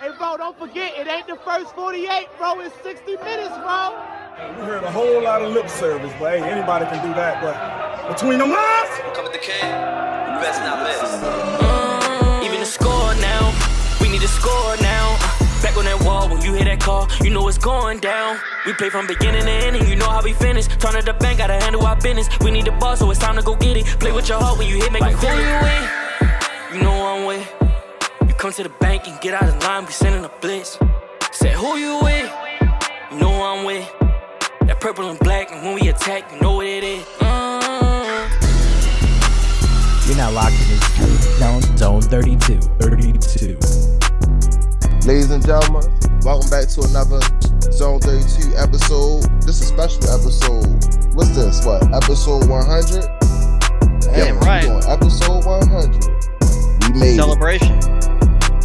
Hey, bro, don't forget, it ain't the first 48, bro. It's 60 minutes, bro. We heard a whole lot of lip service, but hey, anybody can do that. But between them lines, come with the king, you best not miss. Even the score now, we need to score now. Back on that wall, when you hear that call, you know it's going down. We play from beginning to end, and you know how we finish. Turn to the bank, gotta handle our business. We need the ball, so it's time to go get it. Play with your heart when you hit, make like, it feel it. You with? You know I'm with. You come to the bank and get out of line, we sending a blitz. Say who you with? You know I'm with. That purple and black, and when we attack, you know what it is. You're not locked in this zone 32. Ladies and gentlemen, welcome back to another Zone 32 episode. This is a special episode. What's this? What? Episode 100? Damn right. We're doing episode 100. We made celebration.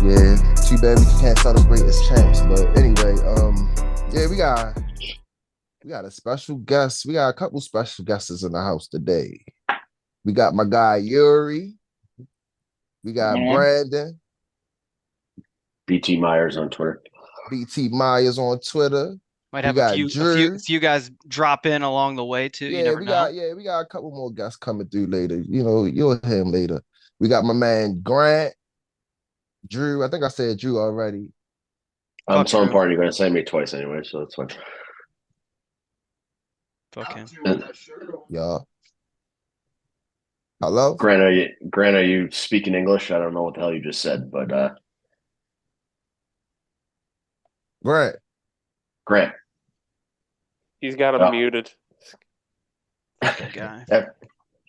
Yeah, too bad we can't celebrate as champs. But anyway, yeah, we got a special guest. We got a couple special guests in the house today. We got my guy Yuri. We got Brandon. BT Myers on Twitter. BT Myers on Twitter. Might have a few guys drop in along the way too. Yeah, we got a couple more guests coming through later. You know, you'll hear him later. We got my man Grant, Drew. I think I said Drew already. I'm so important. You're going to say me twice anyway, so that's fine. Fuck him. Yeah. Hello, Grant, are you speaking English? I don't know what the hell you just said, but Grant. He's got him muted. Guy.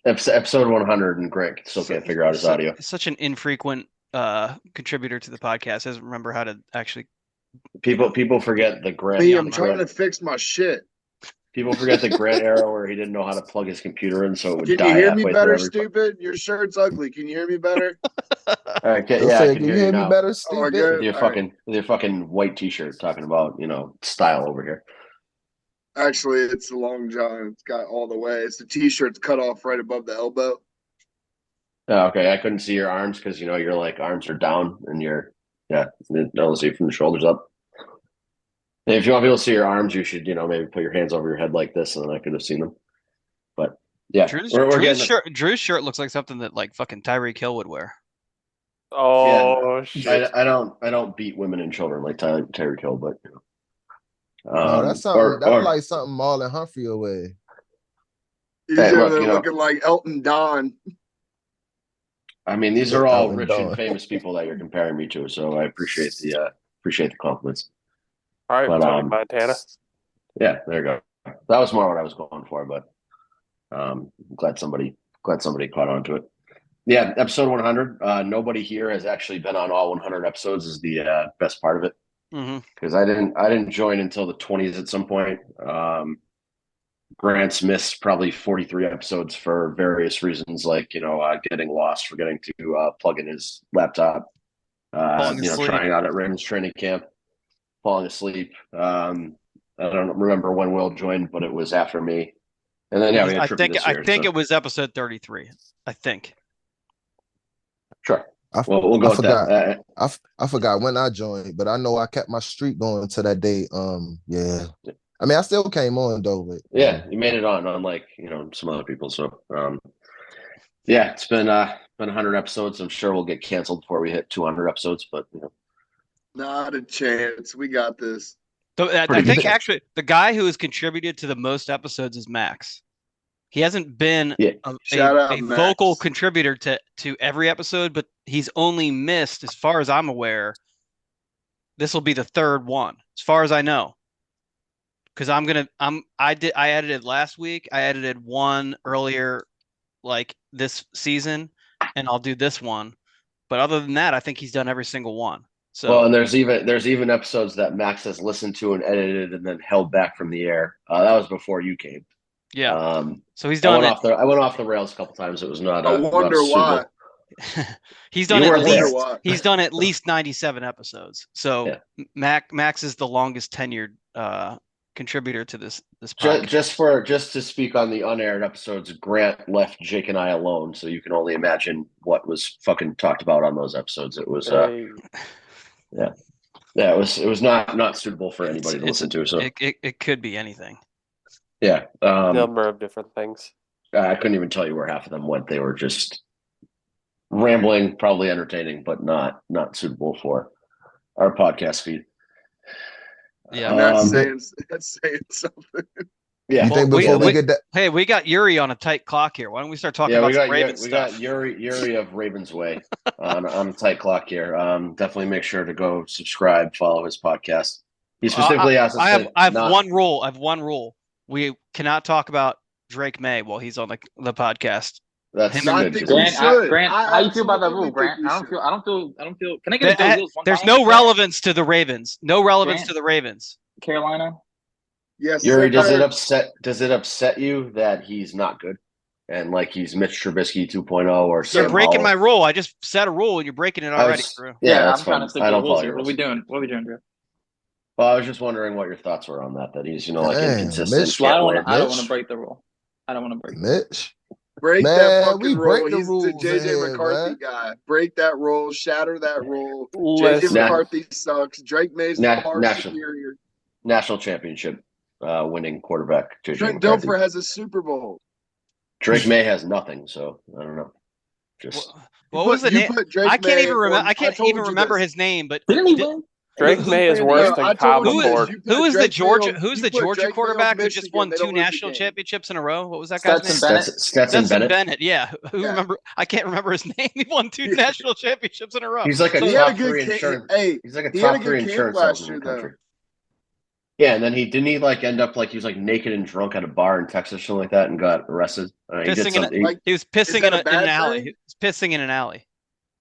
Episode 100, and Grant still can't figure out his audio. Such an infrequent contributor to the podcast. Doesn't remember how to actually. People forget the Grant. I'm trying to fix my shit. People forget the Grant era where he didn't know how to plug his computer in, so it would die. Can you hear me better, stupid? Your shirt's ugly. Can you hear me better? I can you hear me better, stupid? With your fucking white t-shirt talking about, style over here. Actually, it's a long john. It's got all the way. It's the t-shirt's cut off right above the elbow. Oh, okay. I couldn't see your arms because your like arms are down and I'll see from the shoulders up. And if you want people to see your arms, you should, maybe put your hands over your head like this, and then I could have seen them. But yeah, Drew's shirt looks like something that like fucking Tyreek Hill would wear. Oh shit! I don't beat women and children like Tyreek Hill, but that's something that's like something Marlon Humphrey will wear. Looking like Elton Don. I mean, these are all rich and famous people that you're comparing me to, so I appreciate the compliments. All right, Tony Montana. Yeah, there you go. That was more what I was going for, but glad somebody caught on to it. Yeah, episode 100. Nobody here has actually been on all 100 episodes. Is the best part of it, because I didn't join until the 20s at some point. Grant's missed probably 43 episodes for various reasons, like getting lost, forgetting to plug in his laptop, trying out at Ravens training camp. Falling asleep. I don't remember when Will joined, but it was after me. And then we had Trippy this year, I think it was episode 33. I think. Sure. We'll go with that. I forgot when I joined, but I know I kept my streak going to that day. Yeah. I mean, I still came on though, but you made it on, unlike some other people. So it's been 100 episodes. I'm sure we'll get canceled before we hit 200 episodes, but Not a chance. We got this. So I think actually the guy who has contributed to the most episodes is Max. He hasn't been a vocal contributor to every episode, but he's only missed, as far as I'm aware, this will be the third one, as far as I know. Because I edited last week. I edited one earlier, like this season, and I'll do this one. But other than that, I think he's done every single one. So, and there's even episodes that Max has listened to and edited and then held back from the air. That was before you came. Yeah. So he's done it. I went off the rails a couple times. It was not. I wonder why. He's done at least 97 episodes. So Max is the longest tenured contributor to this podcast. Just to speak on the unaired episodes, Grant left Jake and I alone, so you can only imagine what was fucking talked about on those episodes. It was Yeah, it was not suitable for anybody to listen to. So it could be anything. Yeah, number of different things. I couldn't even tell you where half of them went. They were just rambling, probably entertaining, but not suitable for our podcast feed. Yeah, that's saying something. Yeah, hey, we got Yuri on a tight clock here. Why don't we start talking about some Ravens stuff? We got Yuri of Ravens Way on a tight clock here. Definitely make sure to go subscribe, follow his podcast. He specifically asked us. I have one rule. I have one rule. We cannot talk about Drake May while he's on the podcast. That's good. Grant, how you feel about that rule, Grant? I don't feel. Can I get a There's no relevance to the Ravens. No relevance to the Ravens. Carolina. Yes, Yuri, does it upset you that he's not good and like he's Mitch Trubisky 2.0 or You're breaking my rule. I just set a rule and you're breaking it already. Yeah, I'm trying to stick to the rules here. What are we doing, Drew? Well, I was just wondering what your thoughts were on that. That he's like inconsistent. Mitch, I don't want to break the rule. I don't want to break Mitch. Break that fucking rule. Break the He's rules the JJ McCarthy guy. Break that rule. Shatter that rule. JJ McCarthy sucks. Drake May's far superior. National championship winning quarterback. Trent Dilfer has a Super Bowl. Drake May has nothing, so I don't know. Just what was the name? I can't even remember. I can't even remember his name. But didn't he win? Drake May is worse than Cobb Ford. Who is the Georgia quarterback who just won 2 national championships in a row? What was that guy's name? Stetson Bennett. Yeah. Remember? I can't remember his name. He won 2 national championships in a row. He's like a top 3 insurance. He's like a top 3 insurance salesman in the country. Yeah, and then he end up like he was like naked and drunk at a bar in Texas or something like that and got arrested. He was pissing in an alley. He was pissing in an alley.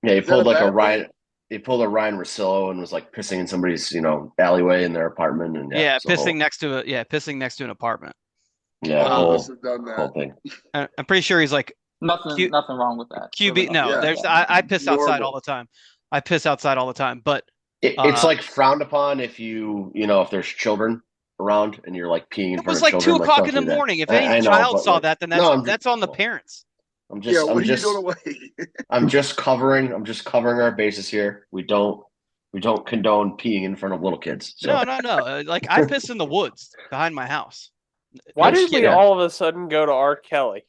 Yeah, he pulled like a Ryan. He pulled a Ryan Russillo and was like pissing in somebody's alleyway in their apartment and pissing next to an apartment. Yeah, whole thing. I'm pretty sure he's like nothing wrong with that. QB. No, there's I piss outside all the time. But it's like frowned upon if if there's children around and you're like peeing in front of children. It was like 2 o'clock in the morning. If any child saw that, then that's on the parents. I'm just covering our bases here. We don't condone peeing in front of little kids. So. No. Like I piss in the woods behind my house. Why did we all of a sudden go to R. Kelly?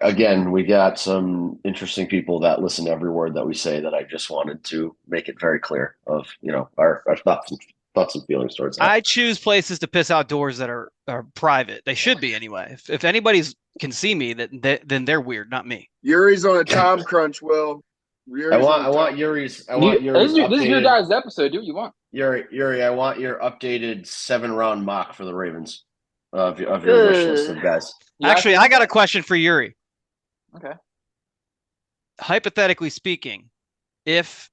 Again, we got some interesting people that listen to every word that we say that I just wanted to make it very clear of, our thoughts and feelings towards that. I choose places to piss outdoors that are private. They should be anyway. If anybody's can see me, then they're weird, not me. Yuri's on a time crunch, Will. I want Yuri's. This is your guys' episode. Do what you want. Yuri, I want your updated 7-round mock for the Ravens of your wish list of guys. Actually, I got a question for Yuri. Okay. Hypothetically speaking, if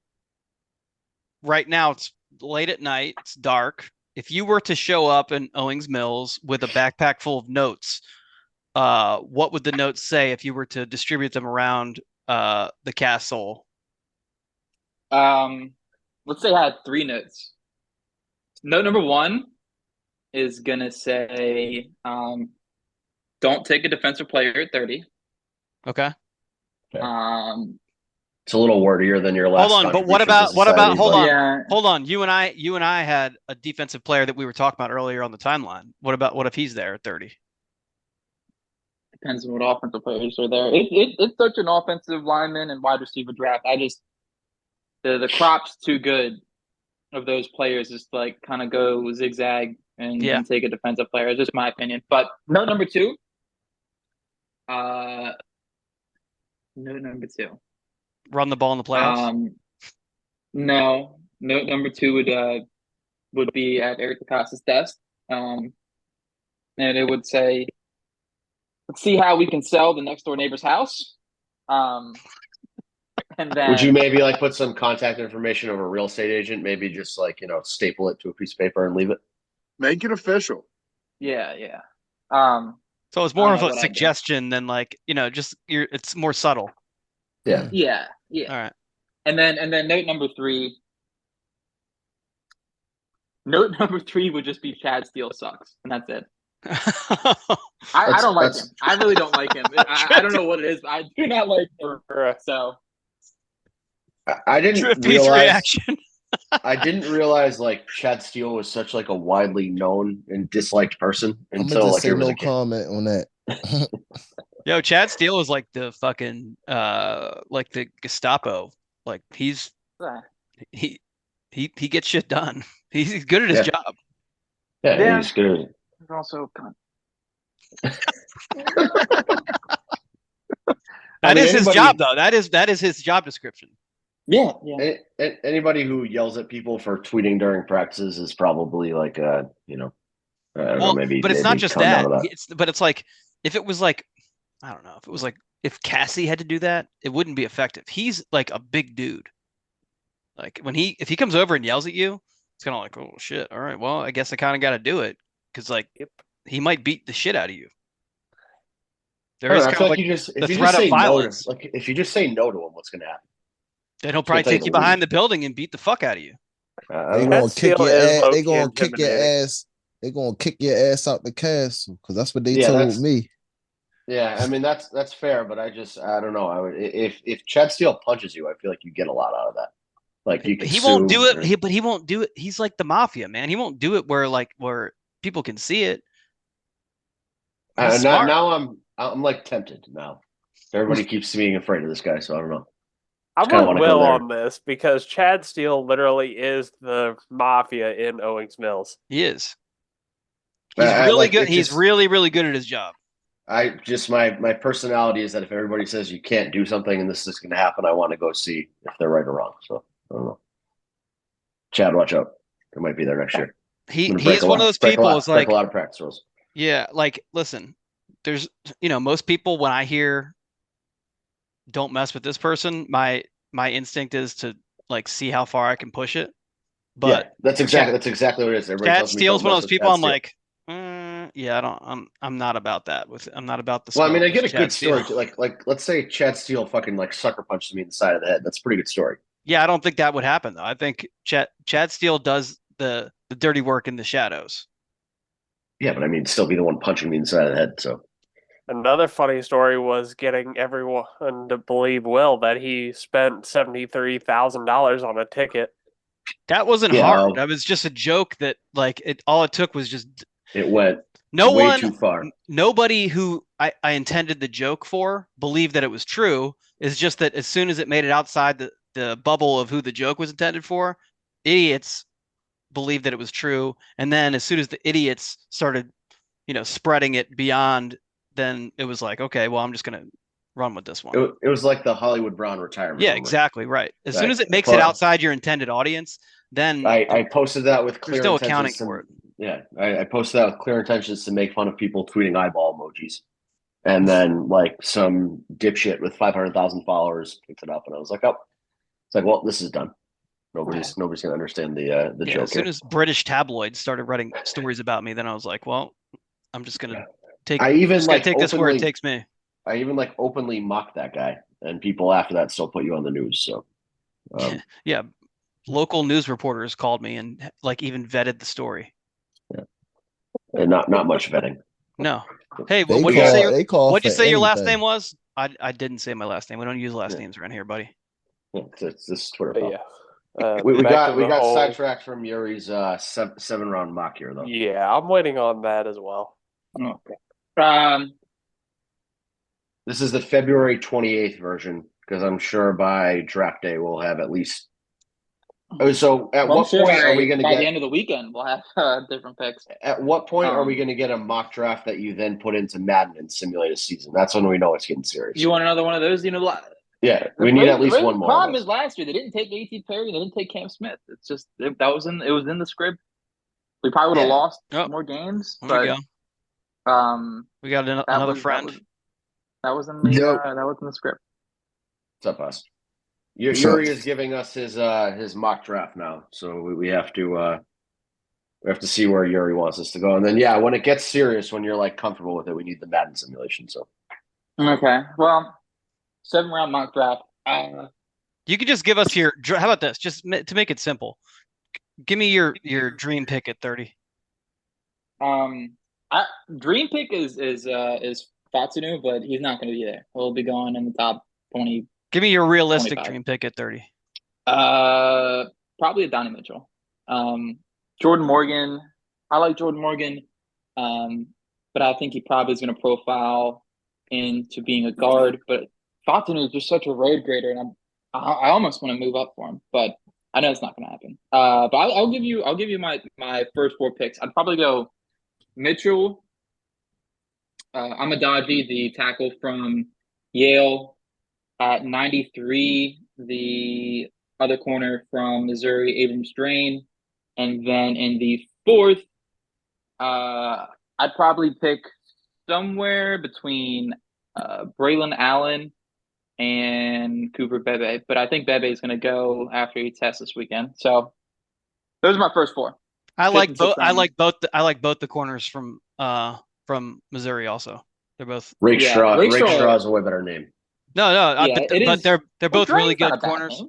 right now it's late at night, it's dark, if you were to show up in Owings Mills with a backpack full of notes, what would the notes say if you were to distribute them around the castle? Let's say I had 3 notes. Note number 1 is gonna say, don't take a defensive player at 30. Okay. It's a little wordier than your last. Hold on, but what about? Hold on. You and I had a defensive player that we were talking about earlier on the timeline. What if he's there at 30? Depends on what offensive players are there. It's such an offensive lineman and wide receiver draft. The crop's too good of those players just like kind of go zigzag and take a defensive player. It's just my opinion. But note number 2. Run the ball in the playoffs. No. Note number 2 would be at Eric DeCosta's desk, and it would say, "Let's see how we can sell the next door neighbor's house." And then would you maybe like put some contact information of a real estate agent? Maybe just like staple it to a piece of paper and leave it. Make it official. Yeah. So it's more of a suggestion than like it's more subtle. Yeah. All right. And then note number 3. Note number 3 would just be Chad Steele sucks, and that's it. I don't like him. I really don't like him. I don't know what it is, but I do not like him. So I didn't reaction. I didn't realize like Chad Steele was such like a widely known and disliked person until like say it was no comment on that. Yo, Chad Steele is like the fucking like the Gestapo. Like he gets shit done. He's good at his job. Yeah, he's good. He's also That is his job, though. That is his job description. Yeah. Anybody who yells at people for tweeting during practices is probably like I don't know, maybe. But it's not just that. that. It's like if it was like I don't know if it was like if Cassie had to do that, it wouldn't be effective. He's like a big dude. Like if he comes over and yells at you, it's kind of like, oh shit. All right, well I guess I kind of got to do it because like he might beat the shit out of you. There is kind of like the threat of violence. Like if you just say no to him, what's going to happen? Then he'll probably take you behind the building and beat the fuck out of you. They're gonna kick your ass. They're gonna kick your ass. They're gonna kick your ass out the castle because that's what they told me. Yeah, I mean that's fair, but I don't know. I would if Chad Steele punches you, I feel like you get a lot out of that. Like you can he won't do it, but he won't do it. He's like the mafia, man. He won't do it where people can see it. Now I'm like tempted now. Everybody keeps being afraid of this guy, so I don't know. I'm with Will on this because Chad Steele literally is the mafia in Owings Mills. He is. He's really good. He's really, really good at his job. My personality is that if everybody says you can't do something and this is going to happen, I want to go see if they're right or wrong. So I don't know. Chad, watch out. It might be there next year. He's one of those people. It's like a lot of practice rules. Yeah, like listen, there's most people when I hear don't mess with this person, my instinct is to like see how far I can push it. But that's exactly what it is. Chad Steele's one of those people. I'm like, I'm not about that. I'm not about the. Well, I mean, I get a good story. Like, let's say Chad Steele fucking like sucker punches me in the side of the head. That's a pretty good story. Yeah, I don't think that would happen though. I think Chad Steele does the dirty work in the shadows. Yeah, but I mean, still be the one punching me in the side of the head. So. Another funny story was getting everyone to believe Will that he spent $73,000 on a ticket. That wasn't hard. That was just a joke that like all it took was just it went way too far. Nobody who I intended the joke for believed that it was true. It's just that as soon as it made it outside the bubble of who the joke was intended for, idiots believed that it was true. And then as soon as the idiots started, spreading it beyond, then it was like, okay, well, I'm just going to run with this one. It was like the Hollywood Brown retirement. Yeah, exactly. Right. As soon as it makes it outside your intended audience, then I posted that with clear intentions. There's no accounting for it. Yeah. I posted that with clear intentions to make fun of people tweeting eyeball emojis. And then like some dipshit with 500,000 followers picked it up. And I was like, oh, it's like, well, this is done. Nobody's going to understand the joke. As soon as British tabloids started writing stories about me, then I was like, well, I'm just going to take this where it takes me. I even like openly mocked that guy, and people after that still put you on the news. So, yeah, local news reporters called me and like even vetted the story. Yeah, and not much vetting. No. Hey, what did you say your last name was? I didn't say my last name. We don't use last names around here, buddy. Yeah, this is Twitter. Yeah. We got sidetracked from Yuri's 7-round mock here, though. Yeah, I'm waiting on that as well. Okay. This is the February 28th version because I'm sure by draft day we'll have at least. So at what point are we going to get? By the end of the weekend, we'll have different picks. At what point are we going to get a mock draft that you then put into Madden and simulate a season? That's when we know it's getting serious. You want another one of those? Yeah, we need at least one more. The problem is last year they didn't take A.T. Perry, they didn't take Cam Smith. It's just it was in the script. We probably would have lost more games. There you go. We got another friend. That was in the script. What's up, us? Yuri is giving us his mock draft now, so we have to see where Yuri wants us to go, and then when it gets serious, when you're like comfortable with it, we need the Madden simulation. So okay, well. 7-round mock draft. You could just give us your. How about this? Just to make it simple, give me your dream pick at 30. Dream pick is Fatsunu, but he's not going to be there. He'll be going in the top 20. Give me your realistic 25. Dream pick at 30. probably a Donnie Mitchell. Jordan Morgan, I like Jordan Morgan, but I think he probably is going to profile into being a guard. But Fatanu is just such a road grader, and I almost want to move up for him, but I know it's not going to happen. But I'll give you my first 4 picks. I'd probably go Mitchell, Amadaji, the tackle from Yale, at 93, the other corner from Missouri, Abrams Drain, and then in the 4th, I'd probably pick somewhere between Braylon Allen and Cooper Bebe, but I think Bebe is going to go after he tests this weekend. So those are my first 4. I like both. I like both the corners from Missouri. Also, they're both Rake Straw. Rake Straw is a way better name. No, but they're both really good corners.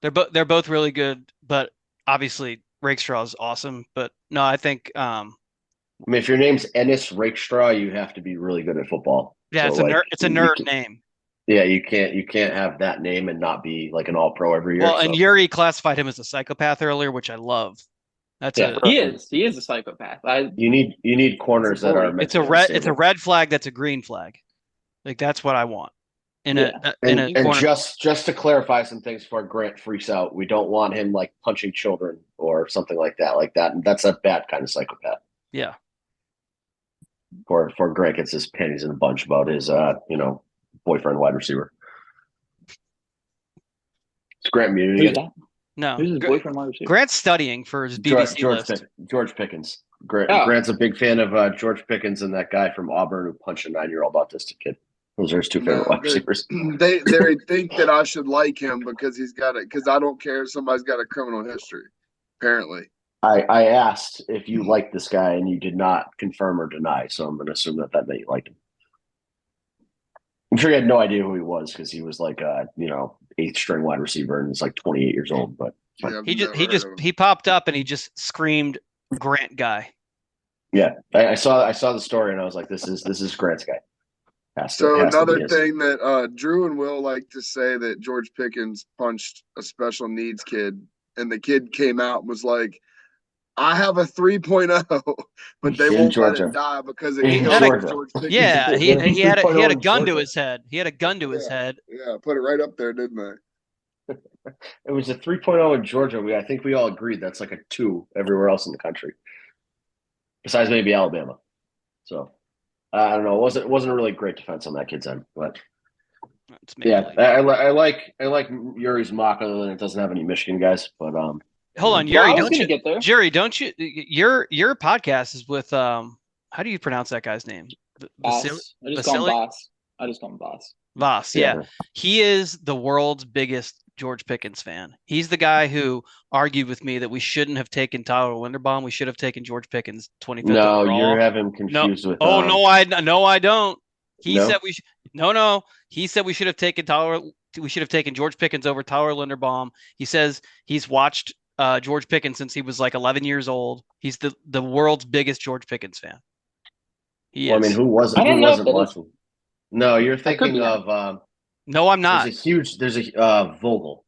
They're both really good, but obviously Rakestraw is awesome. But no, I think I mean, if your name's Ennis Rakestraw, you have to be really good at football. Yeah, so it's a nerd name. Yeah, you can't have that name and not be like an all-pro every year. Well, and Yuri classified him as a psychopath earlier, which I love. He is a psychopath. You need corners that are. It's a red flag. That's a green flag. Like that's what I want. Just to clarify some things before Grant freaks out, we don't want him like punching children or something like that. Like that, that's a bad kind of psychopath. Yeah. Or Grant gets his panties in a bunch about his boyfriend wide receiver. Is Grant muted again? No. Who's his boyfriend wide receiver? Grant's studying for his BBC list. George Pickens. Grant's a big fan of George Pickens and that guy from Auburn who punched a 9-year-old autistic kid. Those are his 2 favorite wide receivers. They think that I should like him because he's got it. Because I don't care if somebody's got a criminal history. Apparently, I asked if you liked this guy and you did not confirm or deny. So I'm going to assume that meant you liked him. I'm sure you had no idea who he was because he was like 8th string wide receiver and he's like 28 years old. But he popped up and he just screamed Grant guy. Yeah, I saw the story and I was like, this is Grant's guy. Another thing that Drew and Will like to say that George Pickens punched a special needs kid, and the kid came out and was like, "I have a 3.0, but they won't let it die because it killed George Pickens." Yeah, he had a gun to his head. He had a gun to his head. Yeah, put it right up there, didn't they? It was a 3.0 in Georgia. I think we all agreed that's like a 2 everywhere else in the country, besides maybe Alabama. So. I don't know. It wasn't a really great defense on that kid's end, but I like Yuri's mock other than it doesn't have any Michigan guys. But hold on, Yuri, don't you? Your podcast is with how do you pronounce that guy's name? Boss. I just call him Boss. Voss, yeah. He is the world's biggest George Pickens fan. He's the guy who argued with me that we shouldn't have taken Tyler Linderbaum. We should have taken George Pickens 25th overall. No, you have him confused with. Oh no, I don't. He said we He said we should have taken George Pickens over Tyler Linderbaum. He says he's watched George Pickens since he was like 11 years old. He's the world's biggest George Pickens fan. I mean, who wasn't watching? No, you're thinking of. No, I'm not. There's a Vogel.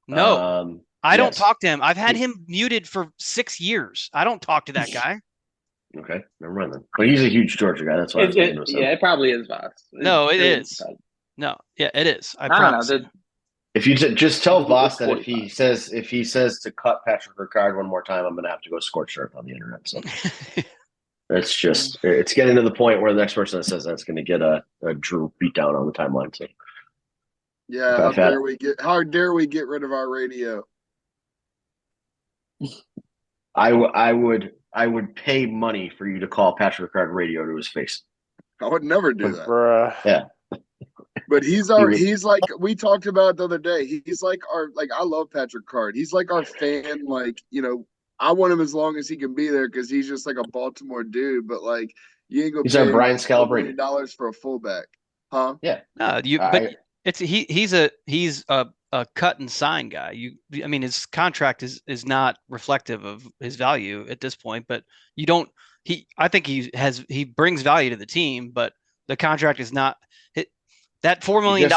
No, I don't talk to him. I've had him muted for 6 years. I don't talk to that guy. Okay, never mind then. But he's a huge Georgia guy. That's why. It probably is Voss. No, it is. No, yeah, it is. I promise. If you just tell Voss that if he says to cut Patrick Ricard one more time, I'm going to have to go scorched earth on the internet. So. It's getting to the point where the next person that says that's going to get a Drew beat down on the timeline. So. Yeah, how dare we get rid of our radio? I would pay money for you to call Patrick Ricard radio to his face. I would never do that. Yeah. But he's like we talked about the other day. He's like I love Patrick Ricard. He's like our fan, I want him as long as he can be there because he's just like a Baltimore dude. But you ain't gonna pay Brian Scalabrine $1 for a fullback, huh? Yeah. No, he's a cut and sign guy. I mean, his contract is not reflective of his value at this point. But you don't. I think he brings value to the team, but the contract is not. That $4 million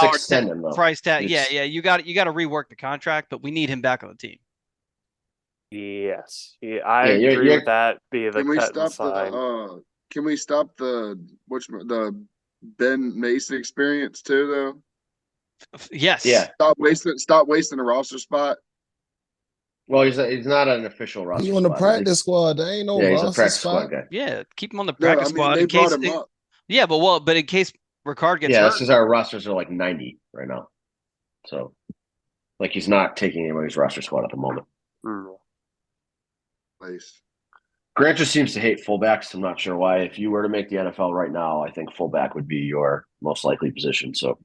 price tag. Yeah. You got to rework the contract, but we need him back on the team. Yes, I agree with that. Be the cut and sign. Can we stop the Ben Mason experience too, though? Yes. Yeah. Stop wasting a roster spot. Well, he's not an official roster. He's on the practice squad. There ain't no he's roster a practice spot. squad guy. Yeah, keep him on the practice squad they in case. brought him up. Yeah, but in case Ricard gets hurt. Yeah, because our rosters are like 90 right now. So, like, he's not taking anybody's roster squad at the moment. Nice. Grant just seems to hate fullbacks. I'm not sure why. If you were to make the NFL right now, I think fullback would be your most likely position. So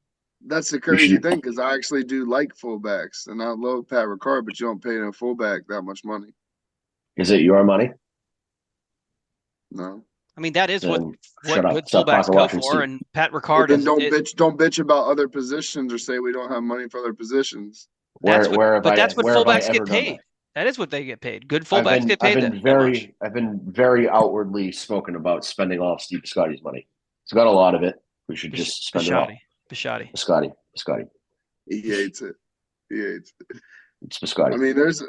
that's the crazy thing, because I actually do like fullbacks, and I love Pat Ricard, but you don't pay a fullback that much money. Is it your money? No. I mean, that is what good fullbacks go for, and Pat Ricard is. Don't bitch about other positions or say we don't have money for other positions. That's what fullbacks get paid. That is what they get paid. Good fullbacks get paid. I've been very outwardly spoken about spending all of Steve Biscottti's money. He's got a lot of it. We should just spend it all. Biscotti. He hates it. It's Biscotti. I mean, there's,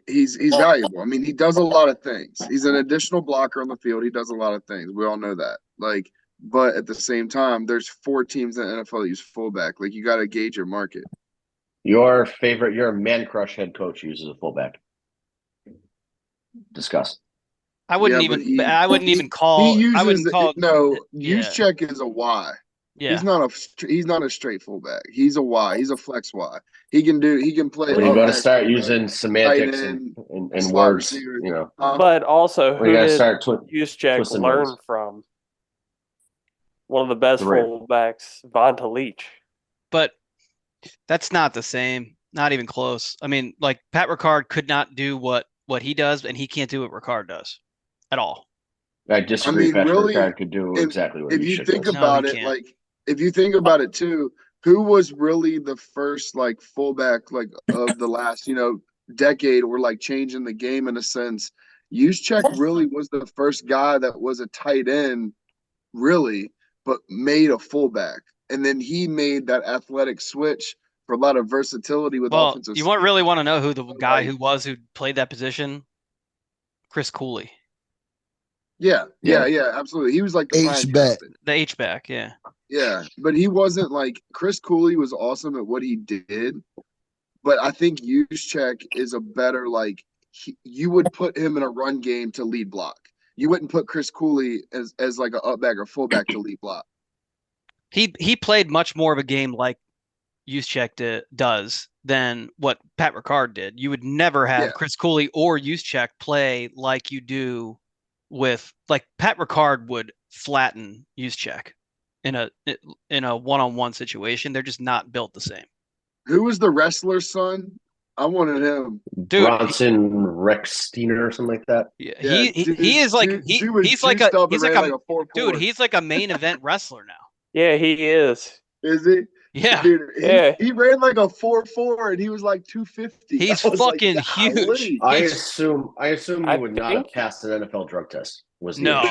he's valuable. I mean, he does a lot of things. He's an additional blocker on the field. He does a lot of things. We all know that. But at the same time, there's 4 teams in the NFL that use fullback. You got to gauge your market. Your man crush head coach uses a fullback. Discuss. I wouldn't even call. Juszczyk is a Y. Yeah. He's not a straight fullback. He's a Y. He's a flex Y. He can play. When you got to start using semantics and words, But also, who did Juszczyk learn from? One of the best fullbacks, Vonta Leach. But that's not the same. Not even close. I mean, Pat Ricard could not do what he does, and he can't do what Ricard does at all. I disagree. Pat Ricard could do exactly what he should do. If you think about it too, who was really the first fullback of the last decade, or changing the game in a sense? Juszczyk really was the first guy that was a tight end, really, but made a fullback, and then he made that athletic switch for a lot of versatility with offensive. You really want to know who the guy who played that position? Chris Cooley. Yeah, absolutely. He was the H-back. The H-back, yeah. Yeah, but he wasn't Chris Cooley was awesome at what he did, but I think Juszczyk is a better you would put him in a run game to lead block. You wouldn't put Chris Cooley as an upback or fullback to lead block. He played much more of a game like Juszczyk does than what Pat Ricard did. You would never have Chris Cooley or Juszczyk play like you do with Pat Ricard would flatten Juszczyk in a one-on-one situation. They're just not built the same. Who was the wrestler's son? I wanted him. Dude, Bronson Rexsteiner or something like that. Yeah, he's like a main event wrestler now. Yeah, he is. Is he? Yeah. Dude, he ran a 4.4 and he was 250. He's fucking huge. I assume he would not have passed an NFL drug test. No.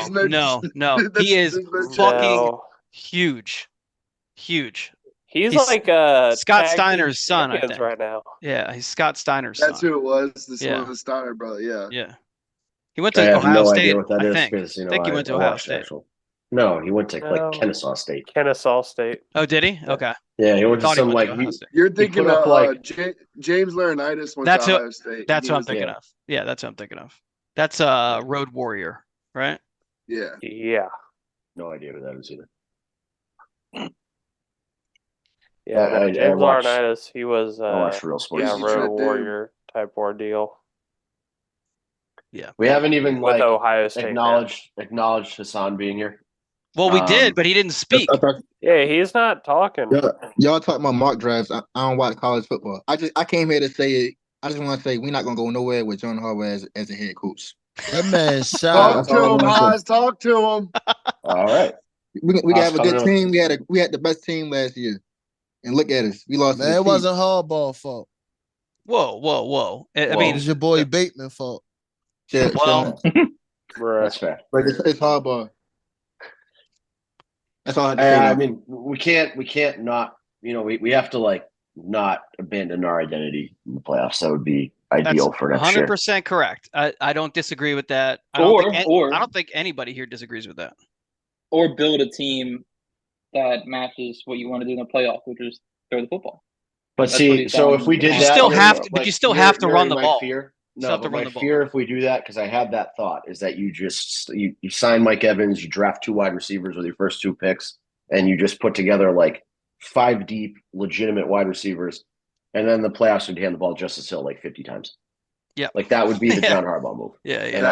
He is fucking huge. Huge. He's Scott Steiner's son, I think. Right now. Yeah, he's Scott Steiner's son. That's who it was. The son of the Steiner brother. Yeah. Yeah. He went to Ohio State. I think he went to Ohio State. No, he went to Kennesaw State. Kennesaw State. Oh, did he? Okay. Yeah, he went to some You're thinking of James Laurinaitis went to Ohio State. That's what I'm thinking of. Yeah, that's what I'm thinking of. That's a Road Warrior, right? Yeah. Yeah. No idea who that is either. Yeah, James Laurinaitis, he was Real Sports. Road Warrior type ordeal. Yeah. We haven't even Ohio State acknowledged Hassan being here. Well, we did, but he didn't speak. Yeah, he's not talking. Y'all talking about mock drafts. I don't watch college football. I came here to say I just want to say we're not gonna go nowhere with John Harbaugh as a head coach. That man talk to him, Oz. Talk to him. All right. We have a good team. We had the best team last year. And look at us. We lost. Man, it wasn't Harbaugh's fault. Whoa. I mean, it's your boy Bateman's fault. That's fair. But it's Harbaugh. That's all I have to say. I mean, we can't not. We have to not abandon our identity in the playoffs. That would be ideal for next year. 100% correct. I don't disagree with that. I don't think anybody here disagrees with that. Or build a team that matches what you want to do in the playoff, which is throw the football. But see, so if we did that, you still have to run the ball. No, but my fear if we do that, because I had that thought, is that you sign Mike Evans, you draft 2 wide receivers with your first 2 picks, and you just put together like 5 deep, legitimate wide receivers, and then the playoffs would hand the ball to Justice Hill like 50 times. Yeah, like that would be the John Harbaugh move. Yeah. And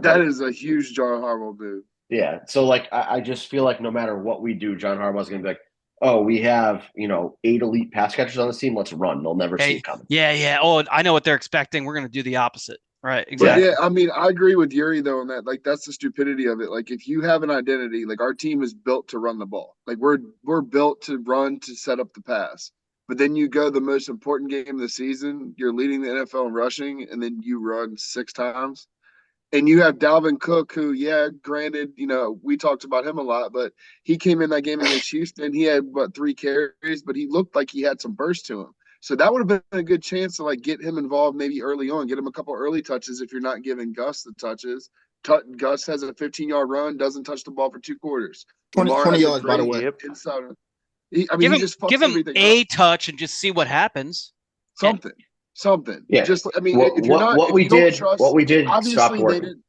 that is a huge John Harbaugh move. Yeah, so like I just feel like no matter what we do, John Harbaugh's going to be like, oh, we have 8 elite pass catchers on this team. Let's run. They'll never see it coming. Yeah. Oh, I know what they're expecting. We're going to do the opposite. Right. Exactly. But yeah, I mean, I agree with Yuri though on that. Like, that's the stupidity of it. Like, if you have an identity, like our team is built to run the ball. Like we're built to run to set up the pass. But then you go the most important game of the season. You're leading the NFL in rushing, and then you run 6 times. And you have Dalvin Cook, who, granted, we talked about him a lot, but he came in that game against Houston. He had, 3 carries, but he looked like he had some burst to him. So that would have been a good chance to, get him involved maybe early on, get him a couple early touches if you're not giving Gus the touches. Gus has a 15-yard run, doesn't touch the ball for 2 quarters. 20 yards, by the way. Give him a touch and just see what happens. Something. Yeah. Just, if you're not, what we did stopped working.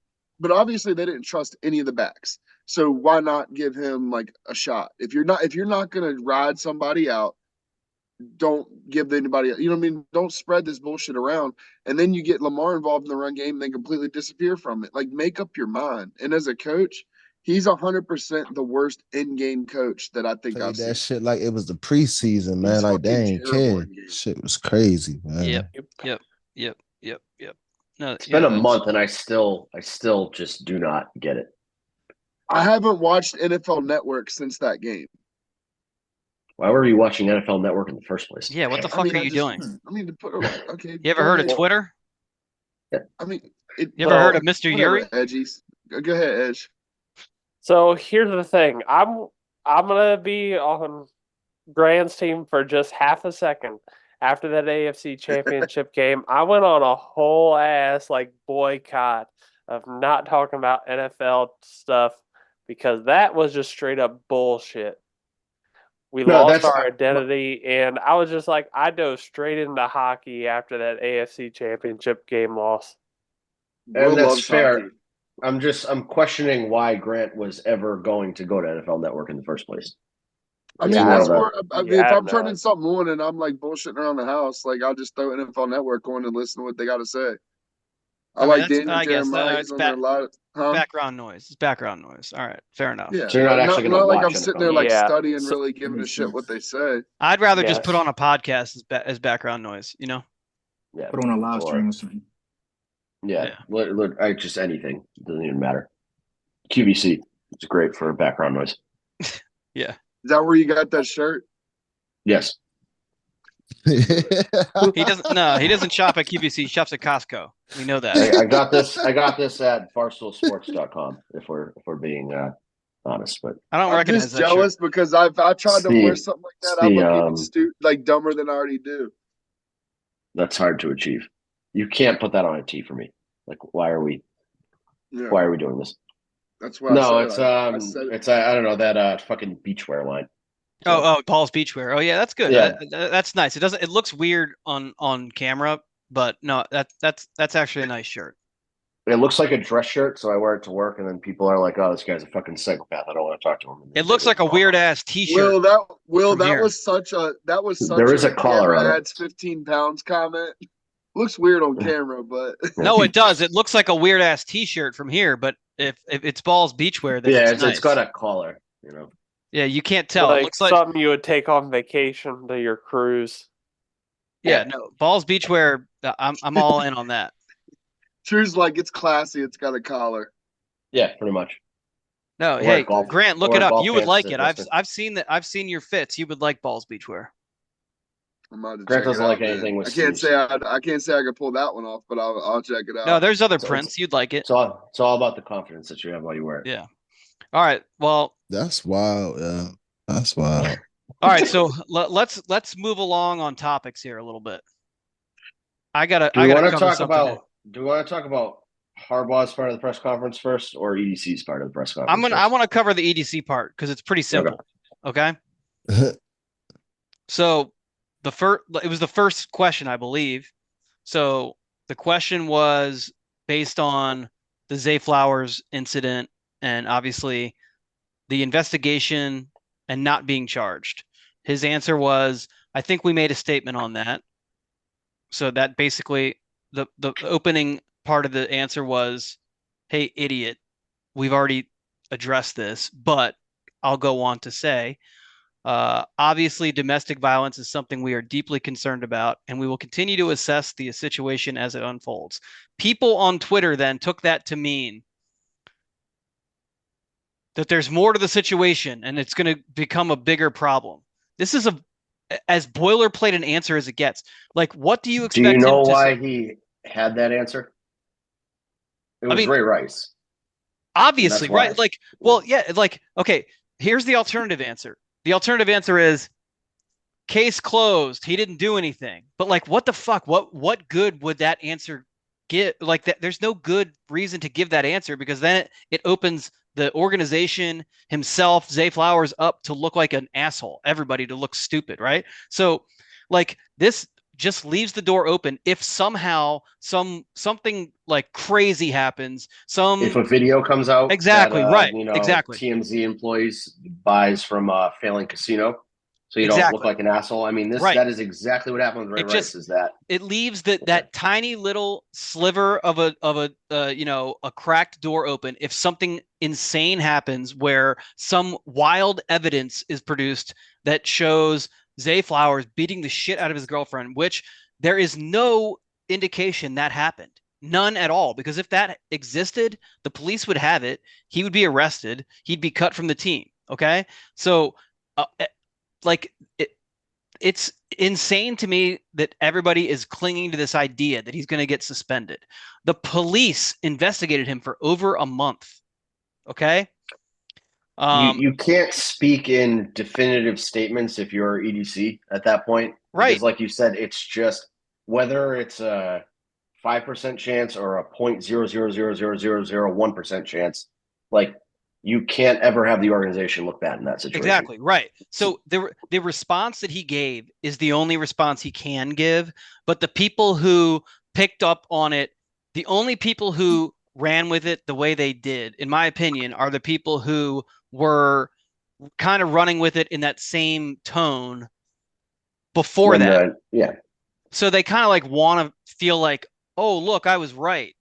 Obviously they didn't trust any of the backs. So why not give him a shot? If you're not going to ride somebody out, don't give anybody, don't spread this bullshit around. And then you get Lamar involved in the run game and then completely disappear from it. Make up your mind. And as a coach, he's 100% the worst in-game coach that I think I've seen. That shit like it was the preseason, man. They ain't care. Shit was crazy, man. Yep. No, it's been a month, and I still just do not get it. I haven't watched NFL Network since that game. Why were you watching NFL Network in the first place? Yeah, what the fuck are you doing? Okay. You ever heard of Twitter? Yeah. You ever heard of Mr. Yuri? Edgies. Go ahead, Edge. So here's the thing. I'm gonna be on Grant's team for just half a second. After that AFC Championship game, I went on a whole ass boycott of not talking about NFL stuff because that was just straight up bullshit. We lost our identity, and I was just I dove straight into hockey after that AFC Championship game loss. And that's fair. Hockey. I'm questioning why Grant was ever going to go to NFL Network in the first place. If I'm turning something on and I'm bullshitting around the house, I'll just throw NFL Network on and listen to what they got to say. Daniel Jeremiah. It's background noise. It's background noise. All right, fair enough. Yeah, so you're not actually not like I'm sitting there studying, really giving a shit what they say. I'd rather just put on a podcast as background noise. Yeah, put on a live stream or something. Yeah. Just anything. It doesn't even matter. QVC. It's great for background noise. Yeah. Is that where you got that shirt? Yes. He doesn't. No, he doesn't shop at QVC. He shops at Costco. We know that. I got this at barstoolsports.com. If we're being honest, but I'm recognize just jealous shirt. Because I tried to wear something like that. I look even dumber than I already do. That's hard to achieve. You can't put that on a tee for me. Why are we? Yeah. Why are we doing this? That's why. It's I don't know that fucking beachwear line. Oh, Paul's beachwear. Oh yeah, that's good. Yeah. That's nice. It looks weird on camera, but no, that's actually a nice shirt. It looks like a dress shirt, so I wear it to work, and then people are like, "Oh, this guy's a fucking psychopath. I don't want to talk to him." It looks like a weird ass T-shirt. That was such there is a collar on it. Adds 15 pounds comment. Looks weird on camera, but no, it does. It looks like a weird ass T-shirt from here, but if it's Ball's beachwear, then it's got a collar. Yeah, you can't tell. It looks like something you would take on vacation to your cruise. Yeah, no, Ball's beachwear. I'm all in on that. Drew's it's classy. It's got a collar. Yeah, pretty much. No, hey, Grant, look it up. You would like it. I've seen that. I've seen your fits. You would like Ball's beachwear. Grant doesn't like anything with. I can't say I could pull that one off, but I'll check it out. No, there's other prints. You'd like it. It's all about the confidence that you have while you wear it. Yeah. All right. Well, that's wild. Yeah, that's wild. All right, so let's move along on topics here a little bit. I gotta cover something here. Do we want to talk about Harbaugh's part of the press conference first, or EDC's part of the press conference? I want to cover the EDC part because it's pretty simple. Okay. So it was the first question, I believe. So the question was based on the Zay Flowers incident and obviously the investigation and not being charged. His answer was, I think we made a statement on that. So that basically the opening part of the answer was, hey, idiot, we've already addressed this, but I'll go on to say, obviously, domestic violence is something we are deeply concerned about, and we will continue to assess the situation as it unfolds. People on Twitter then took that to mean that there's more to the situation and it's going to become a bigger problem. This is as boilerplate an answer as it gets. Like, what do you expect? Do you know why he had that answer? It was Ray Rice. Obviously, right? Like, well, yeah, like, okay, here's the alternative answer. The alternative answer is case closed. He didn't do anything. But like, what the fuck? What good would that answer give? Like, that there's no good reason to give that answer because then it opens the organization himself, Zay Flowers, up to look like an asshole. Everybody to look stupid, right? So, like, this just leaves the door open if somehow something like crazy happens. If a video comes out, exactly, that, right, you know, exactly. TMZ employees buys from a failing casino, so you don't look like an asshole. I mean, that is exactly what happened with Ray Rice. Is that it leaves that tiny little sliver of a cracked door open if something insane happens where some wild evidence is produced that shows Zay Flowers beating the shit out of his girlfriend, which there is no indication that happened. None at all. Because if that existed, the police would have it. He would be arrested. He'd be cut from the team. Okay. So, it's insane to me that everybody is clinging to this idea that he's going to get suspended. The police investigated him for over a month. Okay. You can't speak in definitive statements if you're EDC at that point. Right. Because like you said, it's just whether it's a 5% chance or a 0.0000001% chance, like you can't ever have the organization look bad in that situation. Exactly. Right. So the response that he gave is the only response he can give. But the people who picked up on it, the only people who ran with it the way they did, in my opinion, are the people who were kind of running with it in that same tone before that. Yeah. So they kind of like want to feel like, oh, look, I was right.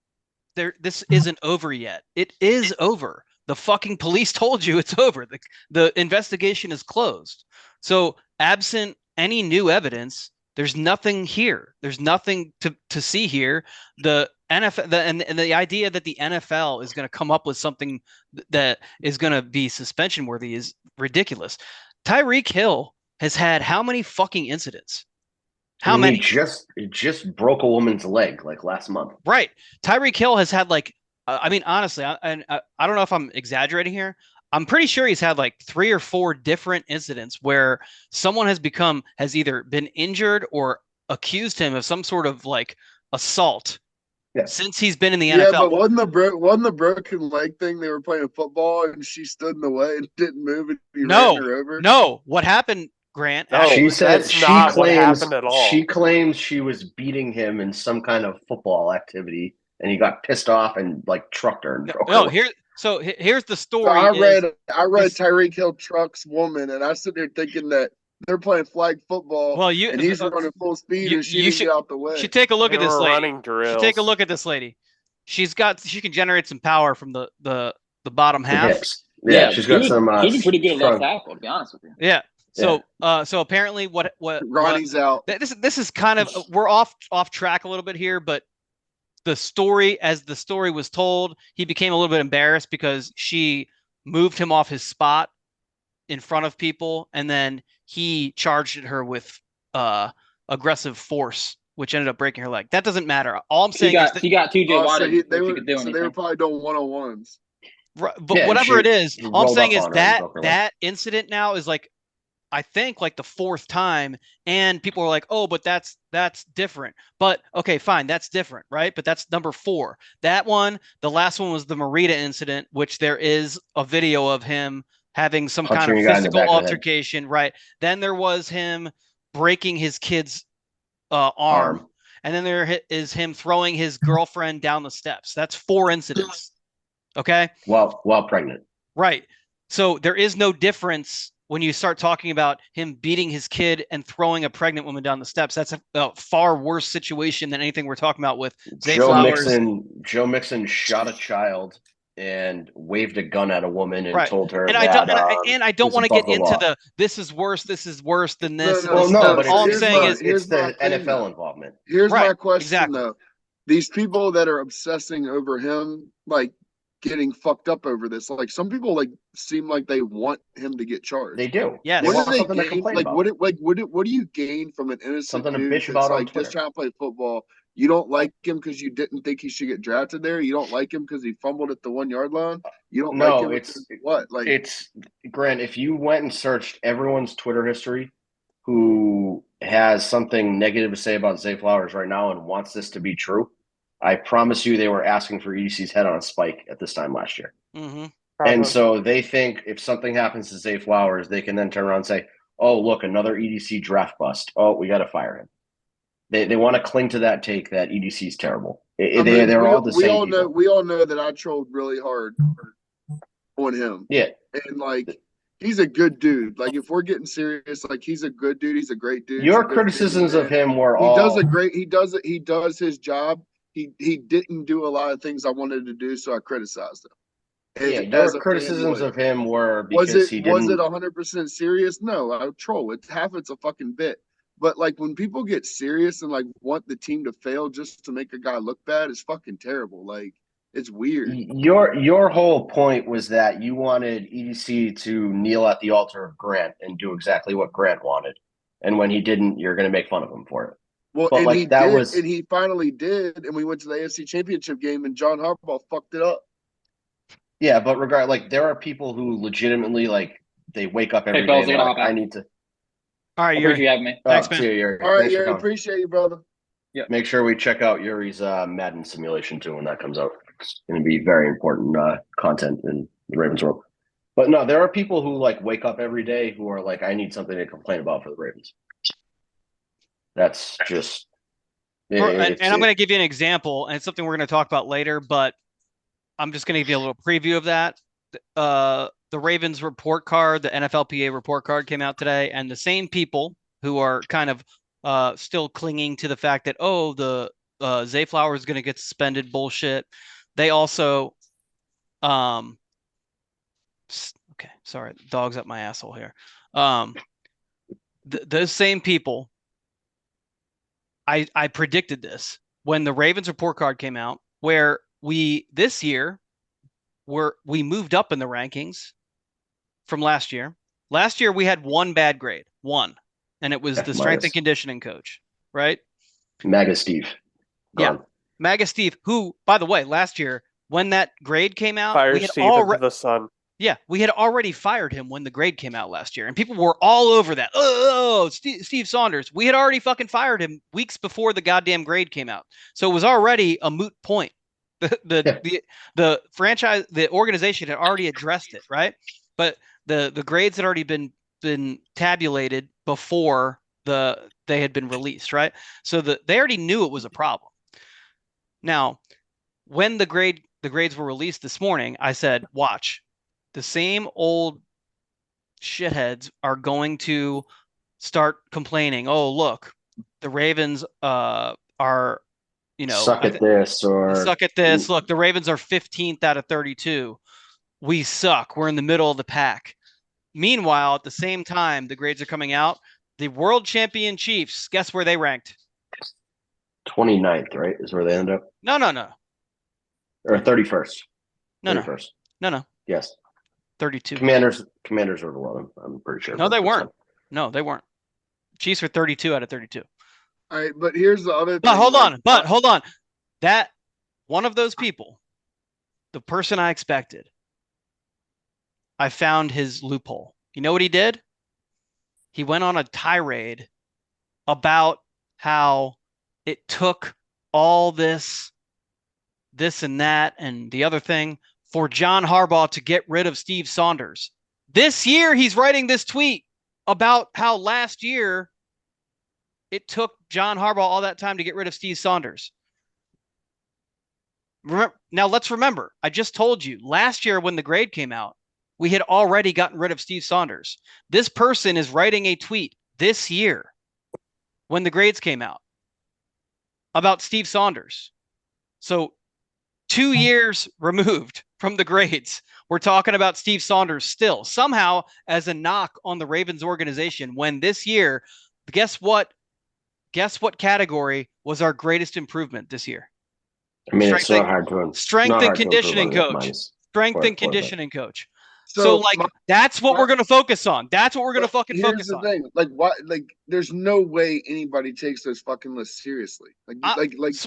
This isn't over yet. It is over. The fucking police told you it's over. The investigation is closed. So absent any new evidence, there's nothing here. There's nothing to see here. The NFL and the idea that the NFL is going to come up with something that is going to be suspension worthy is ridiculous. Tyreek Hill has had how many fucking incidents? How many? He just broke a woman's leg like last month. Right. Tyreek Hill has had like, I mean, honestly, I don't know if I'm exaggerating here. I'm pretty sure he's had like 3 or 4 different incidents where someone has either been injured or accused him of some sort of like assault. Yeah. Since he's been in the NFL. Yeah, but wasn't the broken leg thing they were playing football and she stood in the way and didn't move and he ran her over? No, what happened, Grant? No, she said she claims she was beating him in some kind of football activity and he got pissed off and like trucked her. And here's the story. So I read Tyreek Hill trucks woman and I sit there thinking that they're playing flag football. Well, and he's running full speed and she didn't get out the way. You should take a look at this lady. Running drills. Take a look at this lady. She can generate some power from the bottom half. Yeah, she's got some. She's pretty good at left tackle, to be honest with you. Yeah. So apparently what Ronnie's out. This is kind of we're off track a little bit here, but the story was told, he became a little bit embarrassed because she moved him off his spot in front of people, and then he charged her with aggressive force, which ended up breaking her leg. That doesn't matter. All I'm saying is that he got TJ Watt. They were probably doing 101s. Right, but whatever it is, all I'm saying is that incident now is like I think like the fourth time, and people are like, oh, but that's different. But okay, fine, that's different, right? But that's number 4. That one, the last one was the Marita incident, which there is a video of him having some Punching kind of a guy in the physical back of the head. altercation, right? Then there was him breaking his kid's arm. And then there is him throwing his girlfriend down the steps. That's 4 incidents. Okay. While pregnant. Right. So there is no difference when you start talking about him beating his kid and throwing a pregnant woman down the steps. That's a far worse situation than anything we're talking about with Zay Flowers. Joe Mixon shot a child and waved a gun at a woman and told her and I don't want to get into this is worse than this. But all I'm saying is it's the NFL involvement. Here's my question though. These people that are obsessing over him, like getting fucked up over this, like some people like seem like they want him to get charged. They do. Yeah. What do they gain? Like what do you gain from an innocent dude that's like just trying to play football? You don't like him because you didn't think he should get drafted there. You don't like him because he fumbled at the 1-yard line. You don't like him. It's Grant. If you went and searched everyone's Twitter history who has something negative to say about Zay Flowers right now and wants this to be true, I promise you they were asking for EDC's head on a spike at this time last year. Mm-hmm. And so they think if something happens to Zay Flowers, they can then turn around and say, oh, look, another EDC draft bust. Oh, we got to fire him. They want to cling to that take that EDC is terrible. They're all the same. We all know that I trolled really hard on him. Yeah. And like he's a good dude. Like if we're getting serious, like he's a good dude. He's a great dude. Your criticisms of him were all he does his job. He didn't do a lot of things I wanted to do, so I criticized him. Your criticisms of him were because he didn't. Was it 100% serious? No, I troll. It's a fucking bit. But like when people get serious and like want the team to fail just to make a guy look bad, it's fucking terrible. Like it's weird. Your whole point was that you wanted EDC to kneel at the altar of Grant and do exactly what Grant wanted, and when he didn't, you're going to make fun of him for it. Well, but and he finally did, and we went to the AFC Championship game, and John Harbaugh fucked it up. Yeah, but there are people who legitimately like they wake up every day and they're like, I need to. All right, Yuri. You have me. Thanks, man. Yuri. All right, Yuri. Appreciate you, brother. Yeah. Make sure we check out Yuri's Madden simulation too when that comes out. It's going to be very important content in the Ravens world. But no, there are people who like wake up every day who are like, I need something to complain about for the Ravens. That's just. And I'm going to give you an example, and it's something we're going to talk about later, but I'm just going to give you a little preview of that. The Ravens report card, the NFLPA report card came out today, and the same people who are kind of still clinging to the fact that, the Zay Flowers is going to get suspended bullshit. They also, okay, sorry, dog's up my asshole here. Those same people, I predicted this when the Ravens report card came out, where this year we moved up in the rankings from last year. Last year we had one bad grade, and it was the strength and conditioning coach, right? MAGA Steve. Yeah, MAGA Steve, who, by the way, last year when that grade came out, we had the sun. Yeah, we had already fired him when the grade came out last year, and people were all over that. Oh, Steve Saunders. We had already fucking fired him weeks before the goddamn grade came out, so it was already a moot point. The franchise, the organization had already addressed it, right? But the grades had already been tabulated before they had been released, right? So they already knew it was a problem. Now, when the grades were released this morning, I said, watch. The same old shitheads are going to start complaining. Oh, look, the Ravens are, suck at this. Look, the Ravens are 15th out of 32. We suck. We're in the middle of the pack. Meanwhile, at the same time, the grades are coming out. The world champion Chiefs, guess where they ranked? 29th, right? Is where they end up? No. Or 31st. No. Yes. 32. Commanders were below them, I'm pretty sure. No, they weren't. No, they weren't. Chiefs were 32 out of 32. All right, but here's the other thing. But hold on. That one of those people, the person I expected, I found his loophole. You know what he did? he went on a tirade about how it took all this and that and the other thing for John Harbaugh to get rid of Steve Saunders. This year, he's writing this tweet about how last year it took John Harbaugh all that time to get rid of Steve Saunders. Now, let's remember, I just told you, last year when the grade came out, we had already gotten rid of Steve Saunders. This person is writing a tweet this year when the grades came out about Steve Saunders. So 2 years removed from the grades, we're talking about Steve Saunders still, somehow as a knock on the Ravens organization, when this year, guess what category was our greatest improvement this year? I mean, it's not hard to strength and conditioning coach. Strength and conditioning coach. So that's what we're going to focus on. That's what we're going to fucking focus on. Here's the thing. Like, what? Like, there's no way anybody takes those fucking lists seriously.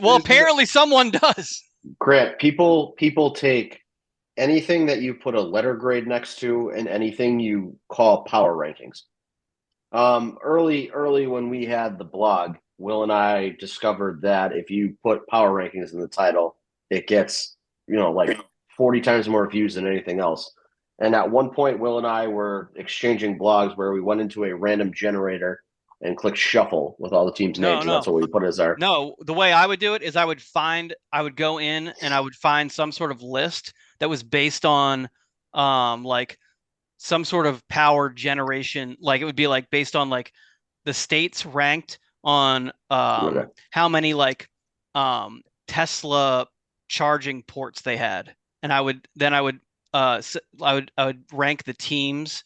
Well, apparently someone does. Grant, people take anything that you put a letter grade next to and anything you call power rankings. Early when we had the blog, Will and I discovered that if you put power rankings in the title, it gets, like 40 times more views than anything else. And at one point, Will and I were exchanging blogs where we went into a random generator and clicked shuffle with all the teams' names. And that's what we put as our. No, the way I would do it is I would go in and I would find some sort of list that was based on like some sort of power generation. Like it would be like based on like the states ranked on how many like Tesla charging ports they had. And I would rank the teams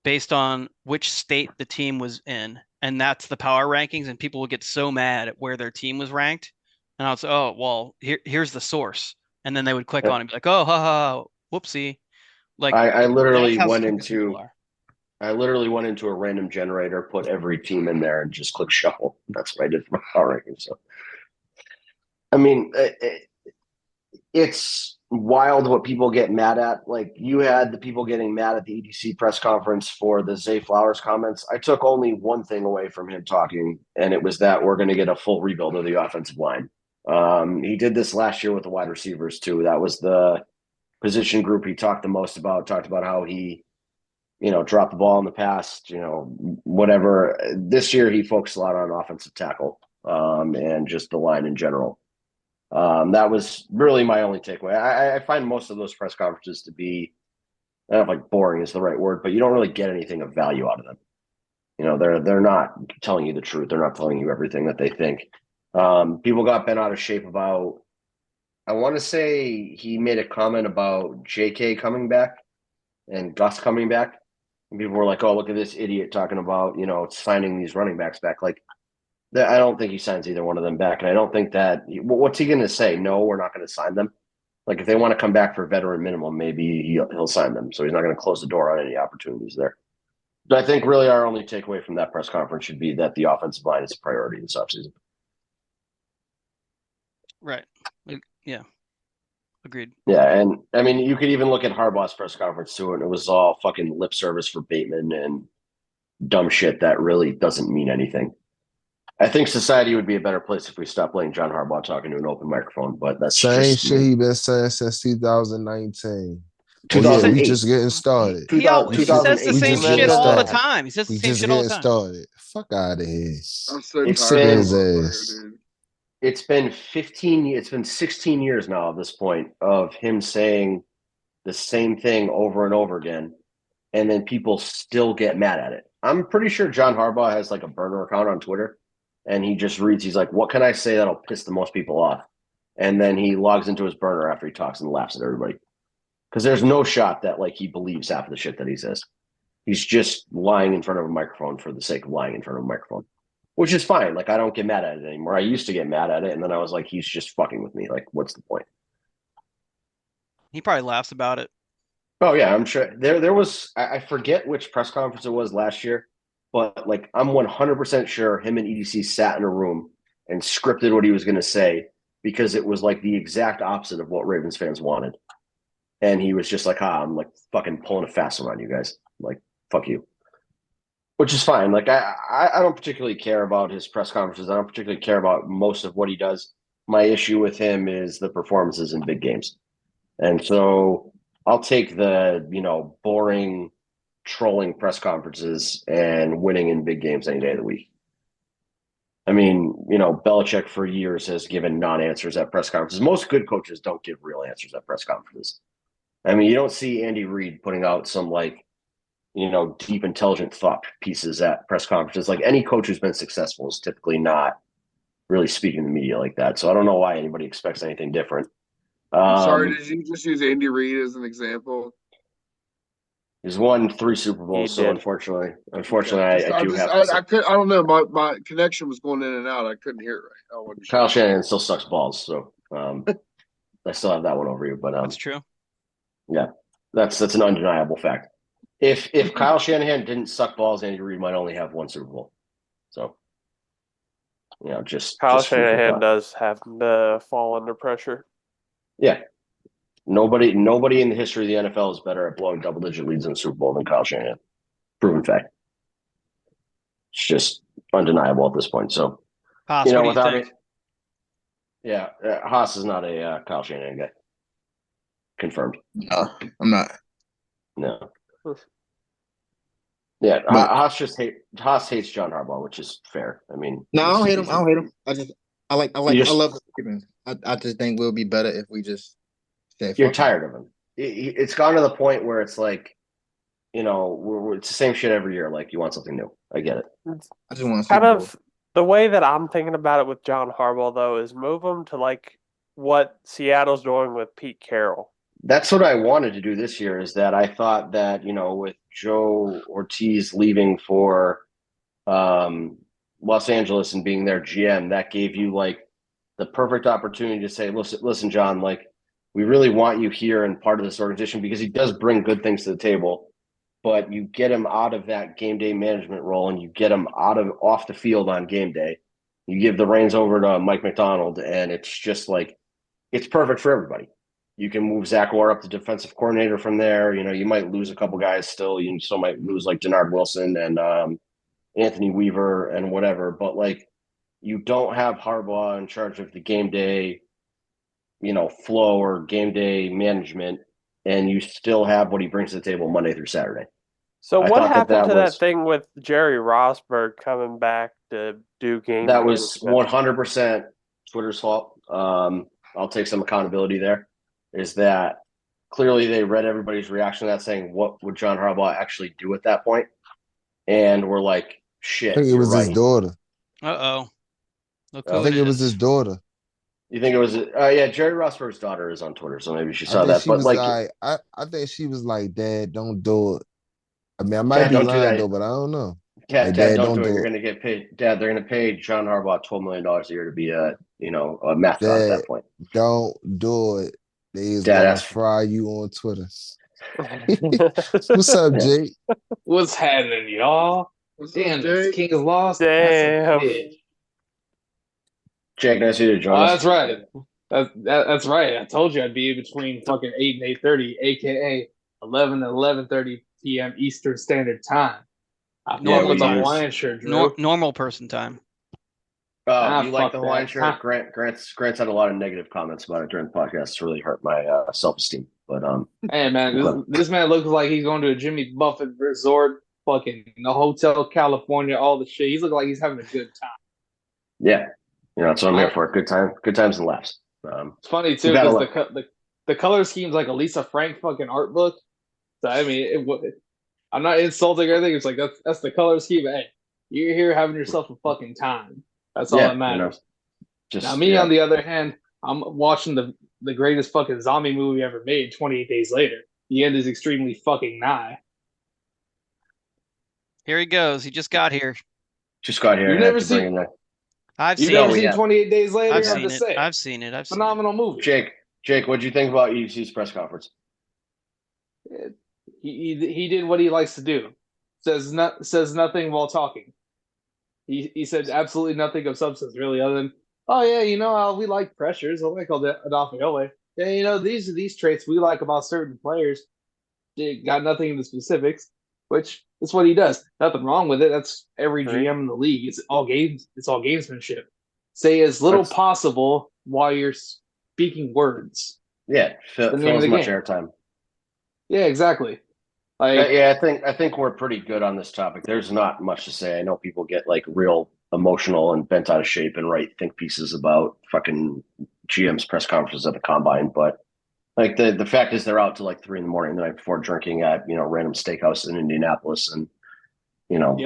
based on which state the team was in. And that's the power rankings, and people would get so mad at where their team was ranked. And I would say, oh, well, here's the source. And then they would click on it and be like, oh, whoopsie. Like I literally went into a random generator, put every team in there, and just click shuffle. That's what I did for my power rankings. So, I mean, it's wild what people get mad at. Like you had the people getting mad at the EDC press conference for the Zay Flowers comments. I took only one thing away from him talking, and it was that we're going to get a full rebuild of the offensive line. He did this last year with the wide receivers too. That was the position group he talked the most about. Talked about how he, dropped the ball in the past, whatever. This year he focused a lot on offensive tackle and just the line in general. That was really my only takeaway. I find most of those press conferences to be, I don't know if like boring is the right word, but you don't really get anything of value out of them. They're not telling you the truth. They're not telling you everything that they think. People got bent out of shape about, I want to say he made a comment about JK coming back and Gus coming back. And people were like, oh, look at this idiot talking about, signing these running backs back. Like, I don't think he signs either one of them back. And I don't think that – what's he going to say? No, we're not going to sign them. Like, if they want to come back for veteran minimum, maybe he'll sign them. So he's not going to close the door on any opportunities there. But I think really our only takeaway from that press conference should be that the offensive line is a priority this offseason. Right. Yeah. Agreed. Yeah, and, I mean, you could even look at Harbaugh's press conference, too, and it was all fucking lip service for Bateman and dumb shit that really doesn't mean anything. I think society would be a better place if we stopped letting John Harbaugh talk into an open microphone, but that's same shit he been saying since 2019. We just getting started. He says the same shit all the time. He says the same shit all the time. Started. Fuck out of here. I'm so tired of this, dude. It's been 16 years now at this point of him saying the same thing over and over again, and then people still get mad at it. I'm pretty sure John Harbaugh has like a burner account on Twitter, and he just reads, he's like, what can I say that'll piss the most people off? And then he logs into his burner after he talks and laughs at everybody. Because there's no shot that like he believes half of the shit that he says. He's just lying in front of a microphone for the sake of lying in front of a microphone. Which is fine. Like, I don't get mad at it anymore. I used to get mad at it, and then I was like, he's just fucking with me. Like, what's the point? He probably laughs about it. Oh, yeah, I'm sure. There was, I forget which press conference it was last year, but, like, I'm 100% sure him and EDC sat in a room and scripted what he was going to say because it was, like, the exact opposite of what Ravens fans wanted. And he was just like, I'm, like, fucking pulling a fast one on you guys. Like, fuck you. Which is fine. Like I don't particularly care about his press conferences. I don't particularly care about most of what he does. My issue with him is the performances in big games. And so I'll take the, boring trolling press conferences and winning in big games any day of the week. I mean, Belichick for years has given non-answers at press conferences. Most good coaches don't give real answers at press conferences. I mean, you don't see Andy Reid putting out some deep, intelligent thought pieces at press conferences. Like any coach who's been successful is typically not really speaking to the media like that. So I don't know why anybody expects anything different. Sorry, did you just use Andy Reid as an example? He's won 3 Super Bowls, so unfortunately, I do have to. I don't know. My connection was going in and out. I couldn't hear it right. Kyle Shanahan still sucks balls, so I still have that one over you. But that's true. Yeah, that's an undeniable fact. If Kyle Shanahan didn't suck balls, Andy Reid might only have 1 Super Bowl. So, Kyle Shanahan does have to fall under pressure. Yeah. Nobody in the history of the NFL is better at blowing double-digit leads in the Super Bowl than Kyle Shanahan. Proven fact. It's just undeniable at this point. So, Haas, what do you think? Yeah, Haas is not a Kyle Shanahan guy. Confirmed. No, I'm not. No. Yeah, Haas hates John Harbaugh, which is fair. I mean, no, I don't hate him. I love the Ravens. I just think we'll be better if we just stay. You're tired of him. It's gone to the point where it's like, it's the same shit every year. Like you want something new. I get it. I just want kind of the way that I'm thinking about it with John Harbaugh though is move him to like what Seattle's doing with Pete Carroll. That's what I wanted to do this year. Is that I thought that with Joe Ortiz leaving for Los Angeles and being their GM, that gave you like the perfect opportunity to say, listen, John, like we really want you here and part of this organization because he does bring good things to the table, but you get him out of that game day management role and you get him off the field on game day. You give the reins over to Mike McDonald, and it's just like it's perfect for everybody. You can move Zach Orr up to defensive coordinator from there. You might lose a couple guys still. You still might lose like Denard Wilson and Anthony Weaver and whatever. But like, you don't have Harbaugh in charge of the game day, flow or game day management, and you still have what he brings to the table Monday through Saturday. So what happened to that thing with Jerry Rosberg coming back to do game? That was 100% Twitter's fault. I'll take some accountability there. Is that clearly they read everybody's reaction to that saying, what would John Harbaugh actually do at that point? And we're like, shit. I think it was his daughter. Uh-oh. I think it was his daughter. You think it was? Yeah, Jerry Rosberg's daughter is on Twitter, so maybe she saw that. But I think she was like, "Dad, don't do it." I mean, I might be lying though, but I don't know. Dad, don't do it. You're going to get paid. Dad, they're going to pay John Harbaugh $12 million a year to be a mascot at that point. Don't do it. They's gonna fry you on Twitter. What's up, Jake? What's happening, y'all? Damn, this King is lost. Damn. Jake, nice to join us. That's right. That's right. I told you I'd be between fucking 8 and 8:30, aka 11 and 11:30 p.m. Eastern Standard Time. I fuck with the Hawaiian shirt, Drew. Normal person time. You like the Hawaiian shirt? Grant's had a lot of negative comments about it during the podcast. It's really hurt my self-esteem. But hey man, this man looks like he's going to a Jimmy Buffett resort, fucking the Hotel California, all the shit. He's looking like he's having a good time. Yeah, that's what I'm here for. Good times and laughs. It's funny too because the color scheme's like a Lisa Frank fucking art book. So I mean, I'm not insulting or anything. It's like that's the color scheme. Hey, you're here having yourself a fucking time. That's all that matters. Now, me on the other hand, I'm watching the greatest fucking zombie movie ever made. 28 Days Later. The end is extremely fucking nigh. Here he goes. He just got here. You've never seen it. I've seen 28 Days Later. I've seen it. Phenomenal movie. Jake, what do you think about EDC's press conference? He did what he likes to do. Says nothing while talking. He said absolutely nothing of substance, really, other than, oh yeah, we like pressures. I like all that Adolfo. Yeah, these are these traits we like about certain players. They got nothing in the specifics. which is what he does. Nothing wrong with it. That's every GM in the league. It's all games. It's all gamesmanship. Say as little possible while you're speaking words. Yeah, fill as much airtime. Yeah, exactly. I think we're pretty good on this topic. There's not much to say. I know people get like real emotional and bent out of shape and write think pieces about fucking GM's press conferences at the combine, but like the fact is they're out till like 3 a.m. the night before drinking at random steakhouse in Indianapolis and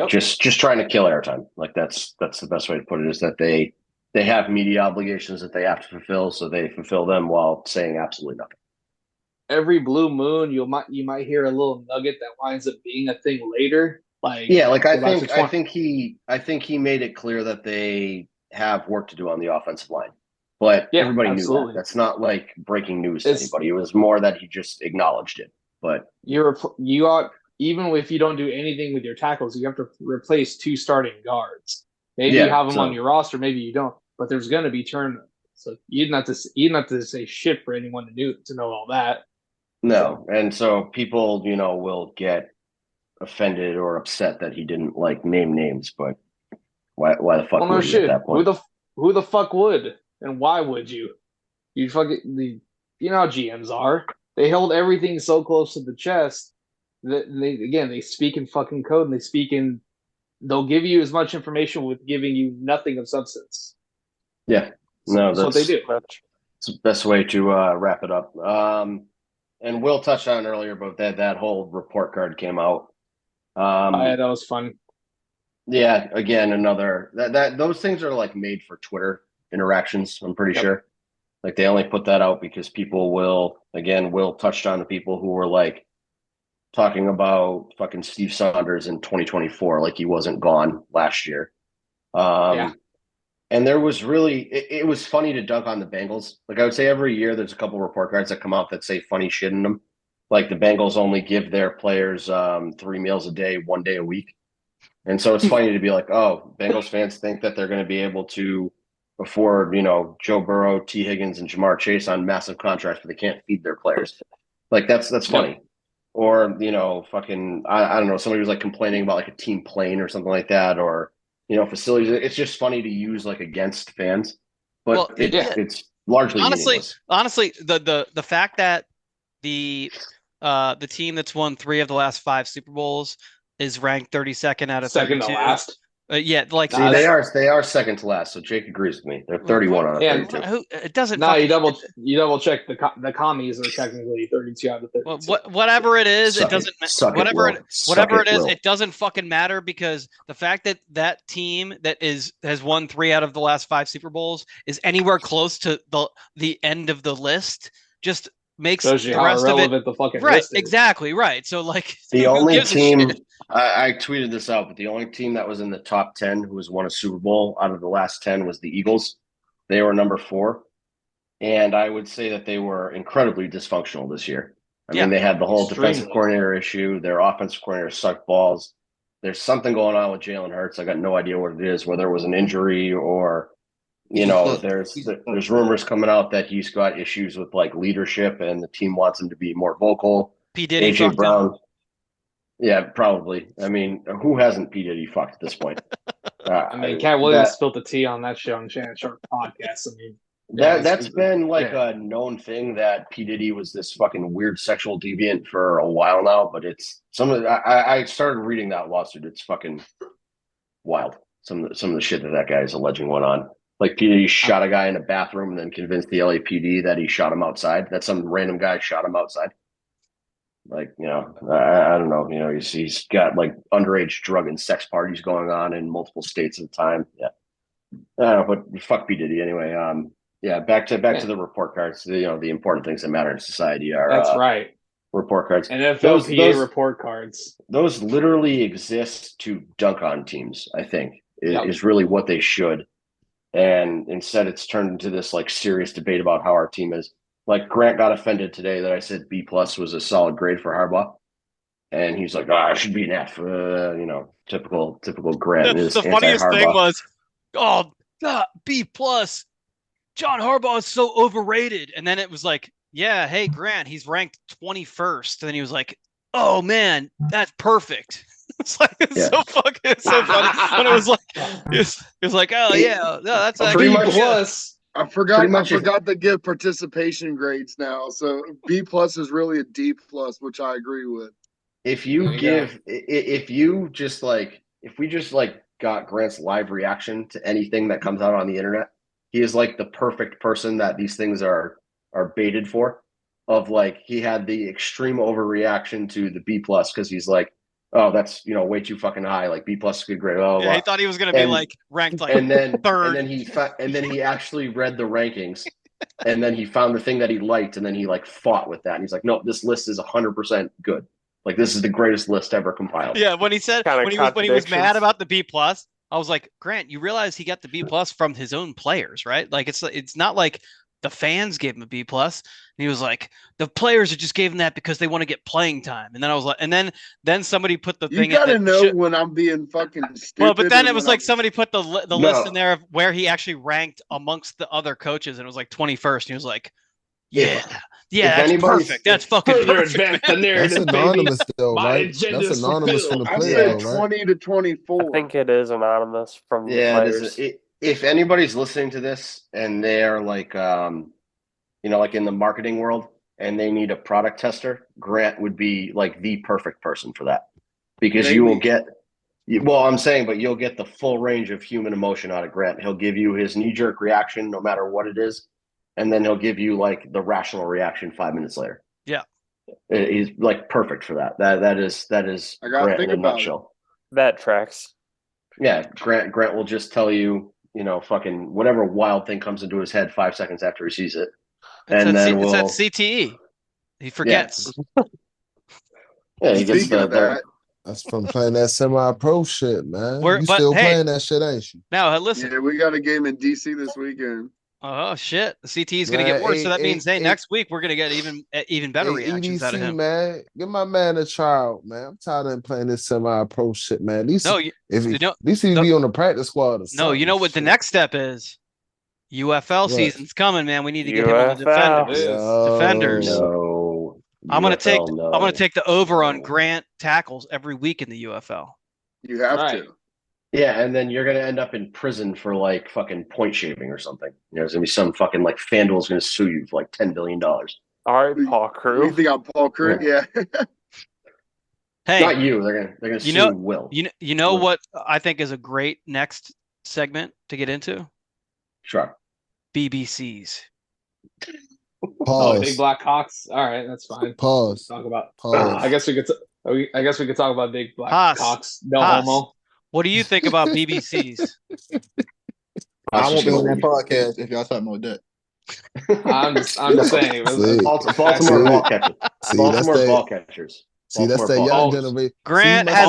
just trying to kill airtime. Like that's the best way to put it, is that they have media obligations that they have to fulfill, so they fulfill them while saying absolutely nothing. Every blue moon, you might hear a little nugget that winds up being a thing later. Like I think he made it clear that they have work to do on the offensive line, but everybody knew that. That's not like breaking news to anybody. It was more that he just acknowledged it. But you ought, even if you don't do anything with your tackles, you have to replace 2 starting guards. Maybe you have them on your roster, maybe you don't. But there's going to be turnover, so you didn't have to say shit for anyone to know all that. No, and so people, will get offended or upset that he didn't like name names, but why the fuck would he at that point? Who the fuck would, and why would you? You fucking how GMs are. They held everything so close to the chest that they speak in fucking code, and they'll give you as much information with giving you nothing of substance. Yeah, no, that's what they do. It's the best way to wrap it up. And Will touched on earlier, but that whole report card came out. That was fun. Yeah, again, another that those things are like made for Twitter interactions. I'm pretty sure. Like they only put that out because people will touched on the people who were like talking about fucking Steve Saunders in 2024, like he wasn't gone last year. And there was really, it was funny to dunk on the Bengals. Like I would say every year there's a couple report cards that come out that say funny shit in them. Like the Bengals only give their players 3 meals a day, 1 day a week. And so it's funny to be like, oh, Bengals fans think that they're going to be able to afford, Joe Burrow, T. Higgins, and Jamar Chase on massive contracts, but they can't feed their players. Like that's funny. Or, fucking, I don't know, somebody was like complaining about like a team plane or something like that, or facilities. It's just funny to use like against fans, but it's largely meaningless. Honestly, the fact that the team that's won 3 of the last 5 Super Bowls is ranked 32nd out of 32. Second to last. They are second to last. So Jake agrees with me. They're 31 out of 32. It doesn't. No, you double check the commies are technically 32 out of 32. Whatever it is, it doesn't. Whatever it is, it doesn't fucking matter, because the fact that team that has won 3 out of the last 5 Super Bowls is anywhere close to the end of the list just makes shows you the how rest irrelevant of it the fucking right. list is. Exactly right. So like the only team I tweeted this out, but the only team that was in the top 10 who has won a Super Bowl out of the last 10 was the Eagles. They were number 4, and I would say that they were incredibly dysfunctional this year. I mean, they had the whole defensive coordinator issue. Their offensive coordinator sucked balls. There's something going on with Jalen Hurts. I got no idea what it is, whether it was an injury or. There's rumors coming out that he's got issues with like leadership, and the team wants him to be more vocal. P. Diddy AJ Brown. Yeah, probably. I mean, who hasn't P. Diddy fucked at this point? Cat Williams spilled the tea on that shit on Shannon Sharp podcast. I mean, that's been like a known thing that P. Diddy was this fucking weird sexual deviant for a while now, but it's I started reading that lawsuit. It's fucking wild. Some of the shit that guy is alleging went on. Like P. Diddy shot a guy in a bathroom and then convinced the LAPD that he shot him outside. That some random guy shot him outside. Like, I don't know. He's got like underage drug and sex parties going on in multiple states at the time. Yeah. I don't know, but fuck P. Diddy anyway. Back to the report cards. The important things that matter in society are that's right. Report cards. NFLPA report cards. Those literally exist to dunk on teams, I think, is really what they should. And instead it's turned into this like serious debate about how our team is. Like Grant got offended today that I said B+ was a solid grade for Harbaugh. And he's like, I should be an F. Typical Grant. The funniest thing was, B+. John Harbaugh is so overrated. And then it was like, yeah, hey, Grant, he's ranked 21st. And then he was like, oh man, that's perfect. It's like so funny when it was like it's like, oh yeah, no, that's pretty much plus. I forgot to give participation grades now. So B+ is really a D+, which I agree with. If we just got Grant's live reaction to anything that comes out on the internet, he is like the perfect person that these things are baited for. Of like, he had the extreme overreaction to the B+ because he's like, oh, that's way too fucking high. Like B+ is good grade. Blah, blah, blah. He thought he was gonna be like ranked like third, and then he actually read the rankings, and then he found the thing that he liked, and then he like fought with that, and he's like, no, this list is 100% good. Like, this is the greatest list ever compiled. Yeah, when he said when he was mad about the B+, I was like, Grant, you realize he got the B+ from his own players, right? Like, it's not like the fans gave him a B+. And he was like, the players just gave him that because they want to get playing time. And then I was like, and then somebody put the thing. You gotta know when I'm being fucking stupid. Well, but then it was like somebody put the list in there of where he actually ranked amongst the other coaches, and it was like 21st. And he was like, yeah, that's perfect. That's fucking perfect. That's anonymous though, right? That's anonymous from the player, right? 20 to 24. I think it is anonymous from the players. If anybody's listening to this and they're like, like in the marketing world and they need a product tester, Grant would be like the perfect person for that, because you will get. Well, I'm saying, but you'll get the full range of human emotion out of Grant. He'll give you his knee-jerk reaction, no matter what it is, and then he'll give you like the rational reaction 5 minutes later. Yeah, he's like perfect for that. That is I gotta Grant think in a about nutshell. That tracks. Yeah, Grant will just tell you, fucking whatever wild thing comes into his head 5 seconds after he sees it, it's that CTE. He forgets. Yeah, he gets the. That's from playing that semi-pro shit, man. But still playing that shit, ain't you? Now, listen. Yeah, we got a game in DC this weekend. Oh shit! The CT is going to get worse, so that means next week we're going to get even better reactions out of him. Man, give my man a trial, man. I'm tired of him playing this semi-pro shit, man. At least he be on the practice squad. No, you know what the next step is? UFL season's coming, man. We need to get him on the defenders. No, I'm going to take the over on Grant tackles every week in the UFL. You have to. Yeah, and then you're gonna end up in prison for like fucking point shaving or something. There's gonna be some fucking like FanDuel's gonna sue you for like $10 billion. All right, Paul Crew. You think I'm Paul Crew? Yeah. Hey, not you. They're gonna sue Will. You know what I think is a great next segment to get into? Sure. BBCs. Pause. Big Black Cocks. All right, that's fine. Pause. Talk about. Pause. I guess we could talk about Big Black Cocks. No homo. What do you think about BBCs? I won't be on that podcast if y'all talking about that. I'm just saying. Baltimore ball catchers. Baltimore ball catchers. See, that's that young generation. Grant has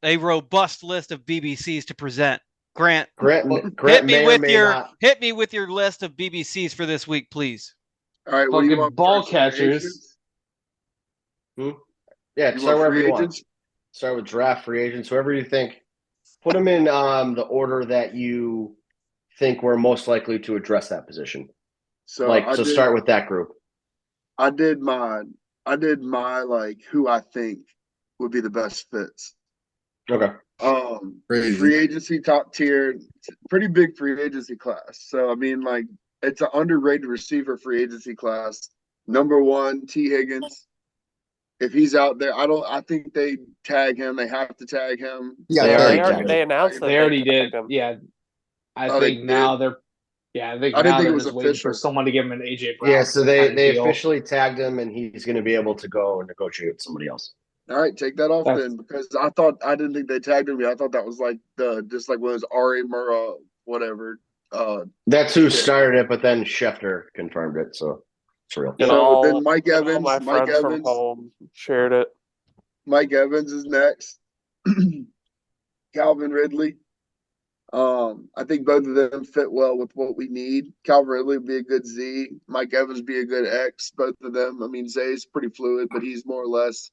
a robust list of BBCs to present. Grant, hit me with your list of BBCs for this week, please. All right, what do you want? Ball catchers. Yeah, start wherever you want. Start with draft, free agents, whoever you think. Put them in the order that you think we're most likely to address that position. So start with that group. I did my like who I think would be the best fits. Okay. Free agency top tier, pretty big free agency class. So I mean, like, it's an underrated receiver free agency class. Number 1, T. Higgins. If he's out there, I think they tag him. They have to tag him. Yeah, they announced that they already did. Yeah, I think now they're. Yeah, I think now they're just waiting for someone to give him an AJ Brown. Yeah, so they officially tagged him, and he's going to be able to go and negotiate with somebody else. All right, take that off then, because I didn't think they tagged him. I thought that was like just like when it was Ari Murrah, whatever. That's who started it, but then Schefter confirmed it, so it's real. So then Mike Evans, from home shared it. Mike Evans is next. Calvin Ridley. I think both of them fit well with what we need. Calvin Ridley would be a good Z. Mike Evans be a good X. Both of them. I mean, Zay's pretty fluid, but he's more or less.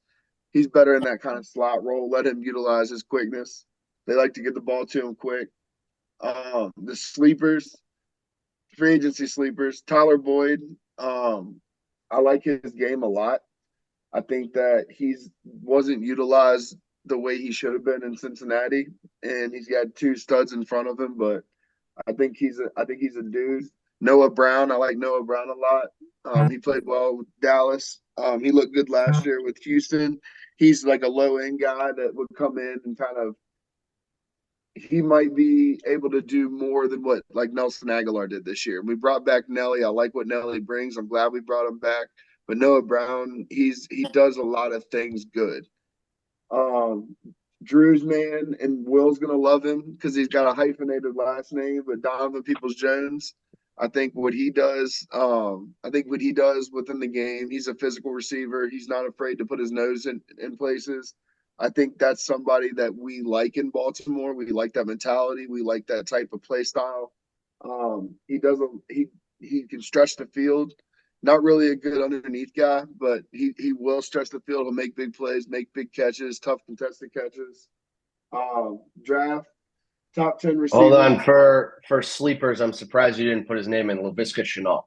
He's better in that kind of slot role. Let him utilize his quickness. They like to get the ball to him quick. The sleepers, free agency sleepers, Tyler Boyd. I like his game a lot. I think that wasn't utilized the way he should have been in Cincinnati, and he's got two studs in front of him. But I think he's a dude. Noah Brown, I like Noah Brown a lot. He played well with Dallas. He looked good last year with Houston. He's like a low end guy that would come in and kind of. He might be able to do more than what like Nelson Aguilar did this year. We brought back Nelly. I like what Nelly brings. I'm glad we brought him back. But Noah Brown, he does a lot of things good. Drew's man and Will's gonna love him because he's got a hyphenated last name, but Donovan Peoples Jones. I think what he does within the game, he's a physical receiver. He's not afraid to put his nose in places. I think that's somebody that we like in Baltimore. We like that mentality. We like that type of play style. He can stretch the field. Not really a good underneath guy, but he will stretch the field. He'll make big plays, make big catches, tough contested catches. Draft top 10 receiver. Hold on for sleepers. I'm surprised you didn't put his name in. Laviska Shenault.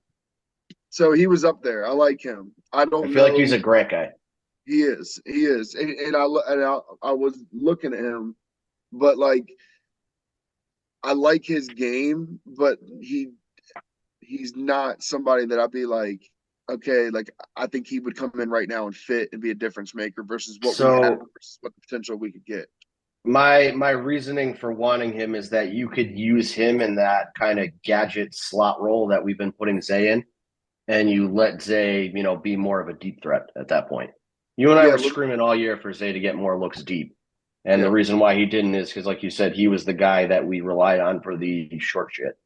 So he was up there. I like him. I feel like he's a Grant guy. He is, and I was looking at him, but like I like his game, but he's not somebody that I'd be like, okay, like I think he would come in right now and fit and be a difference maker versus what we have versus what the potential we could get. My reasoning for wanting him is that you could use him in that kind of gadget slot role that we've been putting Zay in, and you let Zay, be more of a deep threat at that point. You and I were screaming all year for Zay to get more looks deep. And the reason why he didn't is because, like you said, he was the guy that we relied on for the short shit.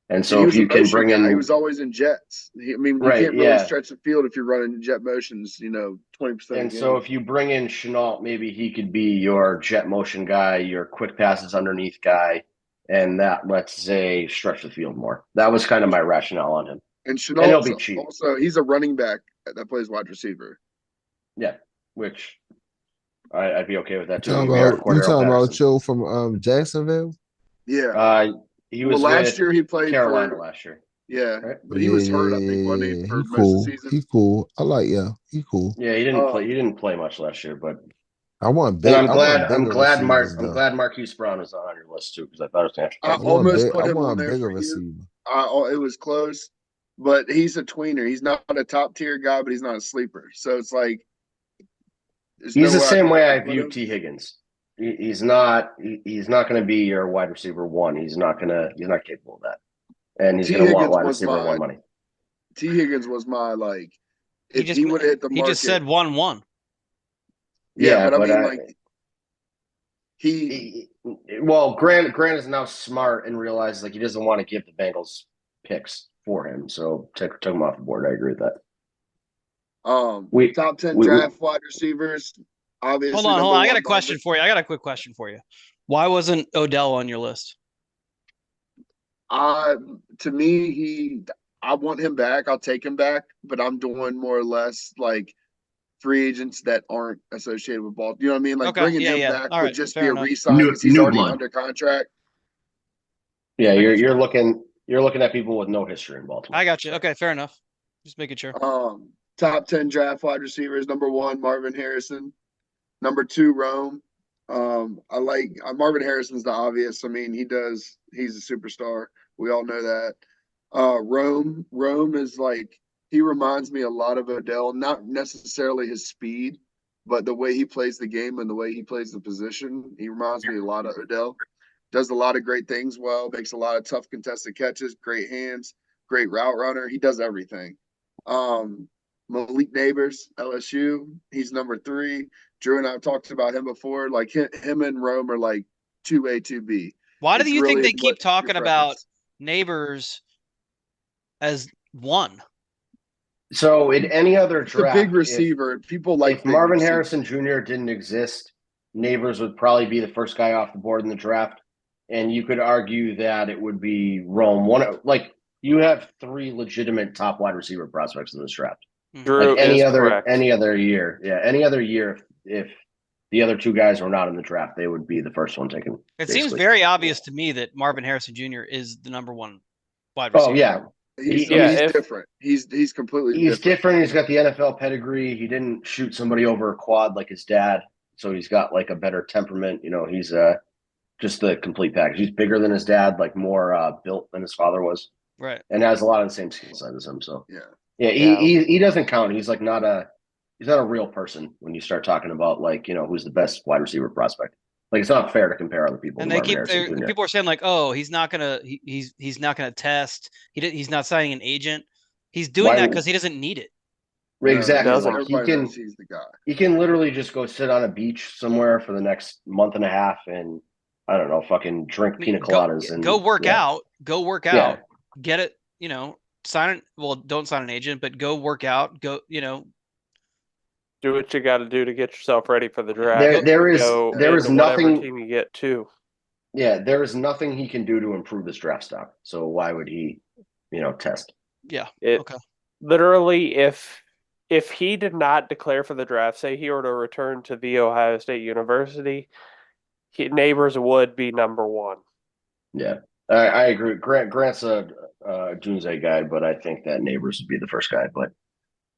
And so if you can bring in... He was always in jets. You can't really stretch the field if you're running jet motions, 20%. And so if you bring in Shenault, maybe he could be your jet motion guy, your quick passes underneath guy, and that lets Zay stretch the field more. That was kind of my rationale on him. And Shenault also, he's a running back that plays wide receiver. Yeah, which I'd be okay with that too. You talking about Joe from Jacksonville? Yeah. He was last year. He played Carolina last year. Yeah, right? But he was hurt. I think wasn't he for most cool. of the season. He's cool. I like. He cool. Yeah, he didn't play. He didn't play much last year, but I want big. I'm glad Marquise Brown is on your list too because I thought it was going to. I almost put him on there for you. It was close, but he's a tweener. He's not a top tier guy, but he's not a sleeper. So it's like. He's the same way I view T. Higgins. He's not going to be your wide receiver one. He's not capable of that, and he's going to want wide receiver one money. T. Higgins was my like. If he would have hit the market, he just said 1-1. Yeah, but I mean, Grant is now smart and realizes like he doesn't want to give the Bengals picks for him, so took him off the board. I agree with that. Top 10 draft wide receivers. Obviously, hold on. I got a question for you. I got a quick question for you. Why wasn't Odell on your list? To me, I want him back. I'll take him back, but I'm doing more or less like free agents that aren't associated with Baltimore. You know what I mean? Like bringing him back would just be a re-sign because he's already under contract. Yeah, you're looking at people with no history in Baltimore. I got you. Okay, fair enough. Just making sure. Top 10 draft wide receivers. Number 1, Marvin Harrison. Number 2, Rome. I like Marvin Harrison's the obvious. I mean, he's a superstar. We all know that. Rome is like, he reminds me a lot of Odell, not necessarily his speed, but the way he plays the game and the way he plays the position. He reminds me a lot of Odell. Does a lot of great things well, makes a lot of tough contested catches, great hands, great route runner. He does everything. Malik Neighbors, LSU. He's number 3. Drew and I have talked about him before. Like him and Rome are like 2A, 2B. Why do you think they keep talking about Neighbors as 1? So in any other draft, a big receiver. People like if Marvin Harrison Jr. didn't exist, Neighbors would probably be the first guy off the board in the draft. And you could argue that it would be Rome. You have 3 legitimate top wide receiver prospects in this draft. Drew, like any other year. Yeah, any other year, if the other 2 guys were not in the draft, they would be the first one taken. It seems very obvious to me that Marvin Harrison Jr. is the number 1 wide receiver. Oh yeah, He's different. He's completely He's different. He's got the NFL pedigree. He didn't shoot somebody over a quad like his dad, so he's got like a better temperament. He's just the complete package. He's bigger than his dad, like more built than his father was, right? And has a lot of the same skill set as him. So yeah. He doesn't count. He's like not a real person when you start talking about like who's the best wide receiver prospect. Like it's not fair to compare other people. And people are saying like, oh, he's not gonna test. He's not signing an agent. He's doing that because he doesn't need it. Exactly. Like he's the guy. He can literally just go sit on a beach somewhere for the next month and a half and I don't know, fucking drink pina coladas and go work out. Go work out. Get it. Sign it. Well, don't sign an agent, but go work out. Go. Do what you got to do to get yourself ready for the draft. There is nothing team you get to. Yeah, there is nothing he can do to improve his draft stock. So why would he, test? Yeah. Okay. Literally, if he did not declare for the draft, say he were to return to the Ohio State University, Neighbors would be number one. Yeah, I agree. Grant's a Junze guy, but I think that Neighbors would be the first guy. But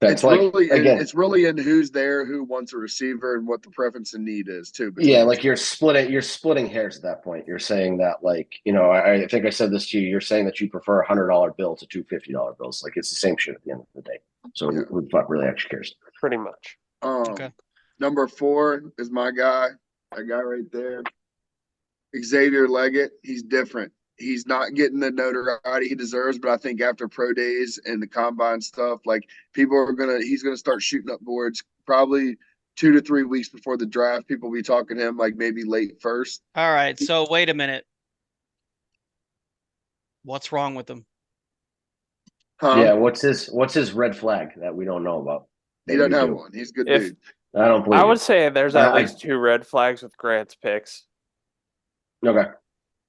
that's it's really in who's there, who wants a receiver, and what the preference and need is too. Yeah, like you're splitting hairs at that point. You're saying that I think I said this to you. You're saying that you prefer a $100 bill to two $50 bills. Like it's the same shit at the end of the day. So who the fuck really actually cares? Pretty much. Okay. Number 4 is my guy. That guy right there, Xavier Leggett. He's different. He's not getting the notoriety he deserves, but I think after pro days and the combine stuff, like he's gonna start shooting up boards probably 2 to 3 weeks before the draft. People will be talking to him like maybe late first. All right. So wait a minute. What's wrong with him? Yeah. What's his red flag that we don't know about? He doesn't have one. He's a good dude. I don't believe. I would say there's at least 2 red flags with Grant's picks. Okay.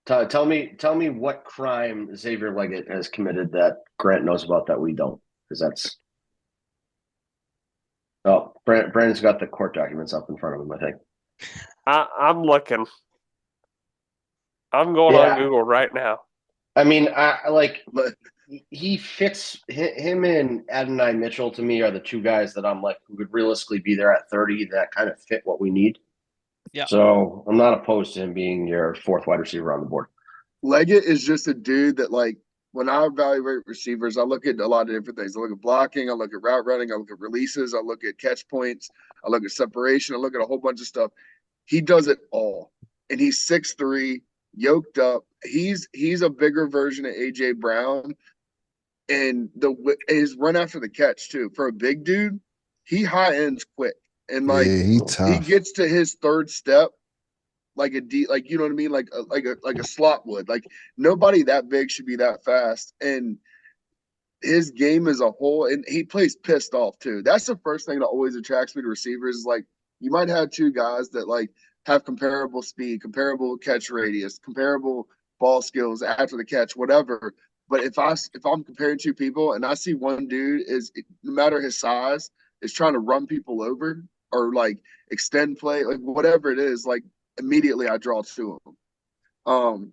Tell me what crime Xavier Leggett has committed that Grant knows about that we don't, because that's. Oh, Brandon's got the court documents up in front of him, I think. I'm looking. I'm going on Google right now. I mean, he fits him and Adonai Mitchell to me are the 2 guys that I'm like who could realistically be there at 30 that kind of fit what we need. Yeah. So I'm not opposed to him being your 4th wide receiver on the board. Leggett is just a dude that when I evaluate receivers, I look at a lot of different things. I look at blocking, I look at route running, I look at releases, I look at catch points, I look at separation, I look at a whole bunch of stuff. He does it all. And he's 6'3", yoked up. He's a bigger version of AJ Brown. And his run after the catch too. For a big dude, he high ends quick. And he gets to his 3rd step like a D, like you know what I mean, like a slot would. Like nobody that big should be that fast. And his game as a whole, and he plays pissed off too. That's the first thing that always attracts me to receivers. Is like you might have 2 guys that have comparable speed, comparable catch radius, comparable ball skills after the catch, whatever. But if I'm comparing 2 people and I see one dude no matter his size is trying to run people over or extend play, whatever it is, immediately I draw to him.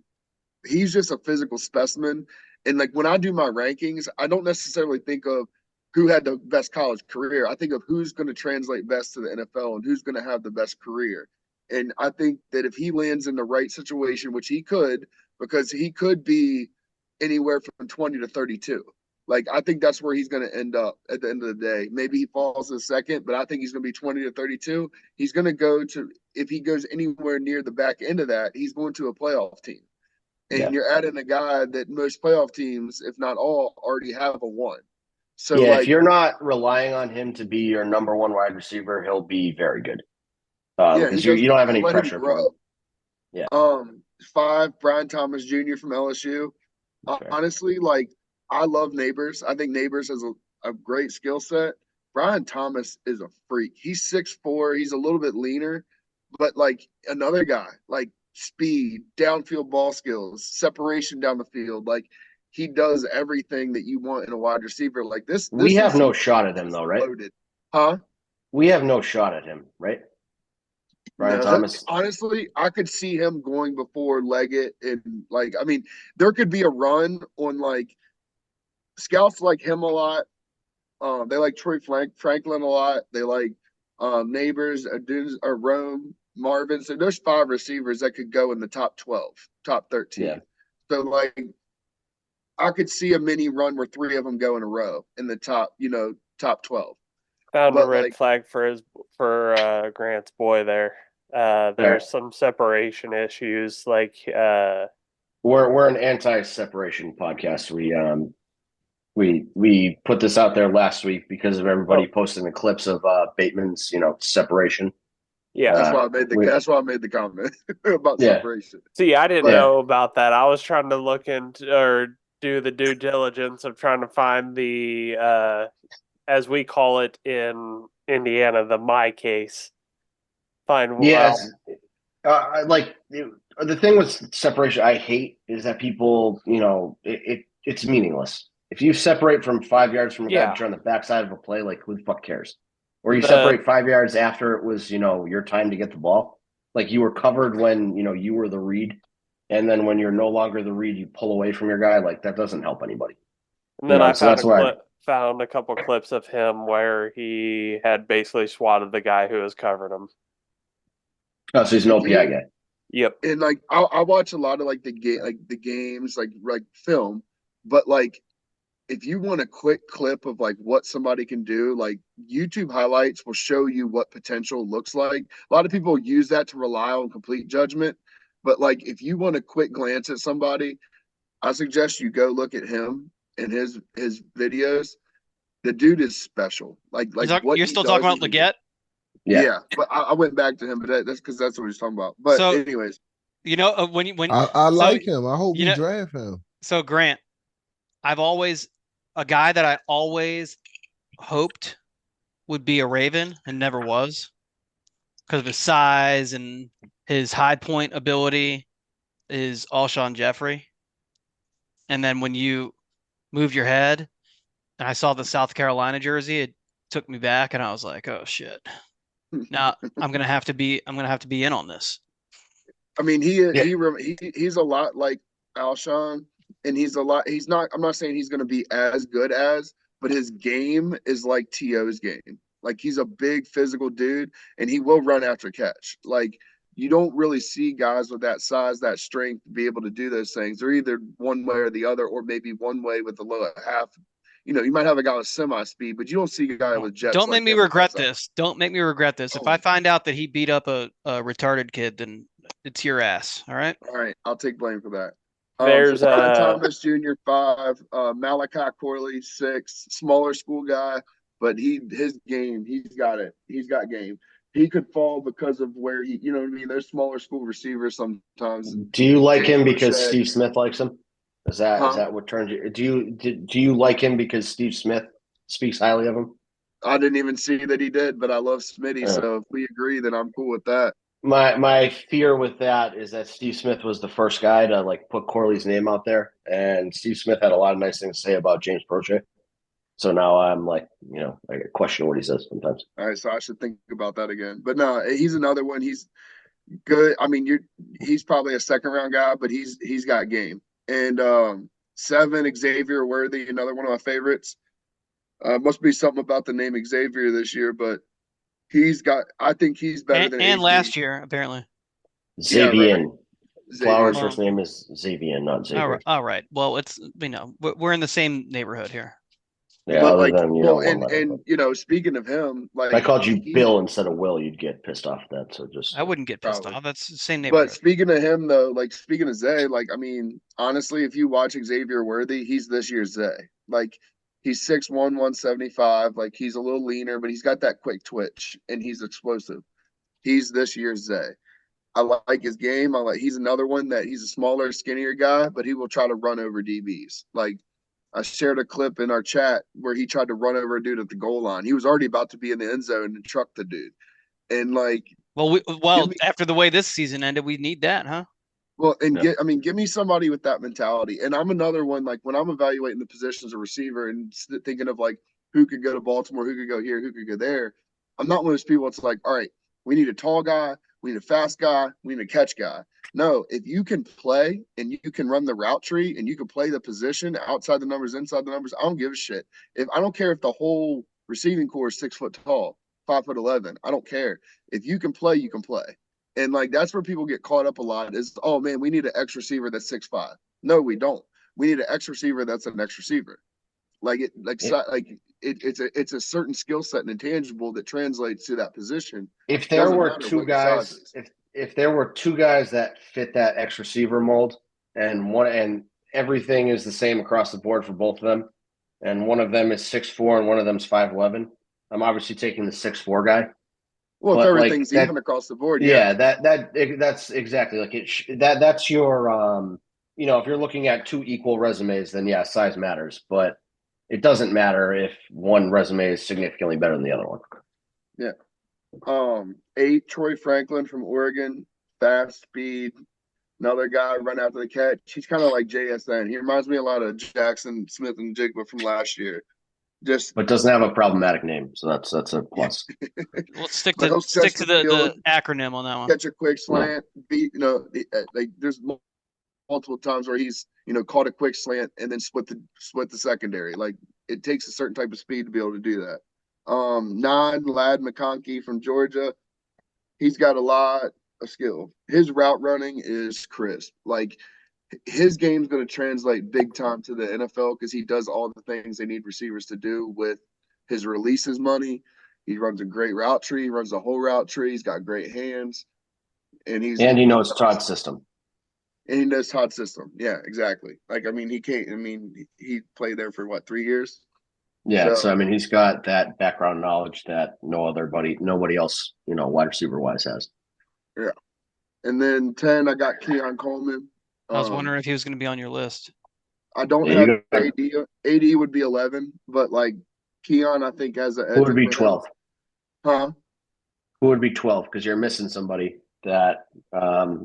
He's just a physical specimen. And when I do my rankings, I don't necessarily think of who had the best college career. I think of who's going to translate best to the NFL and who's going to have the best career. And I think that if he lands in the right situation, which he could, because he could be anywhere from 20 to 32. I think that's where he's going to end up at the end of the day. Maybe he falls to 2nd, but I think he's going to be 20 to 32. He's going to go to, if he goes anywhere near the back end of that, he's going to a playoff team. And you're adding a guy that most playoff teams, if not all, already have a 1. So if you're not relying on him to be your number 1 wide receiver, he'll be very good. Because you don't have any pressure for him. Yeah. 5, Brian Thomas Jr. from LSU. Okay. Honestly, I love Neighbors. I think Neighbors has a great skill set. Brian Thomas is a freak. He's 6'4". He's a little bit leaner, but another guy, speed, downfield ball skills, separation down the field. He does everything that you want in a wide receiver. This we have no shot at him though, right? Loaded. Huh? We have no shot at him, right? Brian Thomas. Honestly, I could see him going before Leggett and there could be a run on scouts like him a lot. They like Troy Franklin a lot. They like Neighbors, or Rome, Marvin. So there's 5 receivers that could go in the top 12, top 13. Yeah. So like I could see a mini run where 3 of them go in a row in the top 12. Found a red flag for Grant's boy there. There's some separation issues. Like we're an anti-separation podcast. We put this out there last week because of everybody posting the clips of Bateman's separation. Yeah, that's why I made the comment about separation. See, I didn't know about that. I was trying to look into or do the due diligence of trying to find the as we call it in Indiana, the my case. Find like the thing with separation I hate is that people, it's meaningless. If you separate from 5 yards from a guy on the backside of a play, like who the fuck cares? Or you separate 5 yards after it was, your time to get the ball. Like you were covered when, you were the read. And then when you're no longer the read, you pull away from your guy. Like that doesn't help anybody. And then I found a couple clips of him where he had basically swatted the guy who was covering him. Oh, so he's an OPI guy. Yep. And like I watch a lot of like the games, like film, but like if you want a quick clip of like what somebody can do, like YouTube highlights will show you what potential looks like. A lot of people use that to rely on complete judgment. But like if you want a quick glance at somebody, I suggest you go look at him and his videos. The dude is special. Like what you're still talking about Leggett? Yeah, but I went back to him, but that's because that's what he's talking about. But anyways, when I like him. I hope you draft him. So Grant, a guy that I always hoped would be a Raven and never was because of his size and his high point ability is Alshon Jeffrey. And then when you moved your head and I saw the South Carolina jersey, it took me back and I was like, oh shit. Now I'm gonna have to be in on this. I mean, he's a lot like Alshon, and I'm not saying he's gonna be as good as, but his game is like T.O.'s game. Like he's a big physical dude and he will run after catch. Like you don't really see guys with that size, that strength be able to do those things. They're either one way or the other, or maybe one way with the low half. You might have a guy with semi-speed, but you don't see a guy with jets. Don't make me regret this. Don't make me regret this. If I find out that he beat up a retarded kid, then it's your ass. All right? All right. I'll take blame for that. There's Thomas Jr. 5, Malachi Corley 6, smaller school guy, but his game, he's got it. He's got game. He could fall because of where he, you know what I mean? There's smaller school receivers sometimes. Do you like him because Steve Smith likes him? Is that what turns you? Do you like him because Steve Smith speaks highly of him? I didn't even see that he did, but I love Smitty. So if we agree, then I'm cool with that. My fear with that is that Steve Smith was the first guy to like put Corley's name out there, and Steve Smith had a lot of nice things to say about James Prochet. So now I'm like, I question what he says sometimes. All right, so I should think about that again. But no, he's another one. He's good. I mean, he's probably a second round guy, but he's got game. And 7, Xavier Worthy, another one of my favorites. Must be something about the name Xavier this year, but I think he's better than and last year, apparently. Xavier. Yeah, right. Flowers' first name is Xavier, not Xavier. All right. Well, it's we're in the same neighborhood here. Yeah, but speaking of him, like if I called you Bill instead of Will, you'd get pissed off at that. So I wouldn't get pissed off. That's the same neighborhood. But speaking of him though, like speaking of Zay, like I mean, honestly, if you watch Xavier Worthy, he's this year's Zay. Like he's 6'1", 175. Like he's a little leaner, but he's got that quick twitch and he's explosive. He's this year's Zay. I like his game. He's another one that he's a smaller, skinnier guy, but he will try to run over DBs. Like I shared a clip in our chat where he tried to run over a dude at the goal line. He was already about to be in the end zone and truck the dude. And like, after the way this season ended, we need that, huh? Well, and give me somebody with that mentality. And I'm another one, like when I'm evaluating the positions of receiver and thinking of like who could go to Baltimore, who could go here, who could go there. I'm not one of those people. It's like, all right, we need a tall guy. We need a fast guy. We need a catch guy. No, if you can play and you can run the route tree and you can play the position outside the numbers, inside the numbers, I don't give a shit. If I don't care if the whole receiving core is 6 foot tall, 5'11", I don't care. If you can play, you can play. And like that's where people get caught up a lot is, oh man, we need an X receiver that's 6'5". No, we don't. We need an X receiver that's an X receiver. It's a certain skill set and intangible that translates to that position. If there were two guys, if there were two guys that fit that X receiver mold, and everything is the same across the board for both of them, and one of them is 6'4" and one of them's 5'11", I'm obviously taking the 6'4" guy. Well, if everything's even across the board, yeah, that's exactly like it. That's your if you're looking at two equal resumes, then yeah, size matters, but it doesn't matter if one resume is significantly better than the other one. Yeah. 8, Troy Franklin from Oregon, fast speed. Another guy run after the catch. He's kind of like JSN. He reminds me a lot of Jackson Smith and Jigba from last year. But doesn't have a problematic name, so that's a plus. We'll stick to the acronym on that one. Catch a quick slant, there's multiple times where he's caught a quick slant and then split the secondary. Like it takes a certain type of speed to be able to do that. 9, Lad McConkey from Georgia. He's got a lot of skill. His route running is crisp. Like his game's going to translate big time to the NFL because he does all the things they need receivers to do with his releases money. He runs a great route tree. He runs the whole route tree. He's got great hands, and he knows Todd's system. And he knows Todd's system. Yeah, exactly. Like he played there for 3 years. Yeah, so I mean, he's got that background knowledge that nobody else, wide receiver wise has. Yeah, and then 10, I got Keon Coleman. I was wondering if he was going to be on your list. I don't have AD. AD would be 11, but like Keon, I think has an edge. Who would be 12? Huh? Who would be 12? Because you're missing somebody that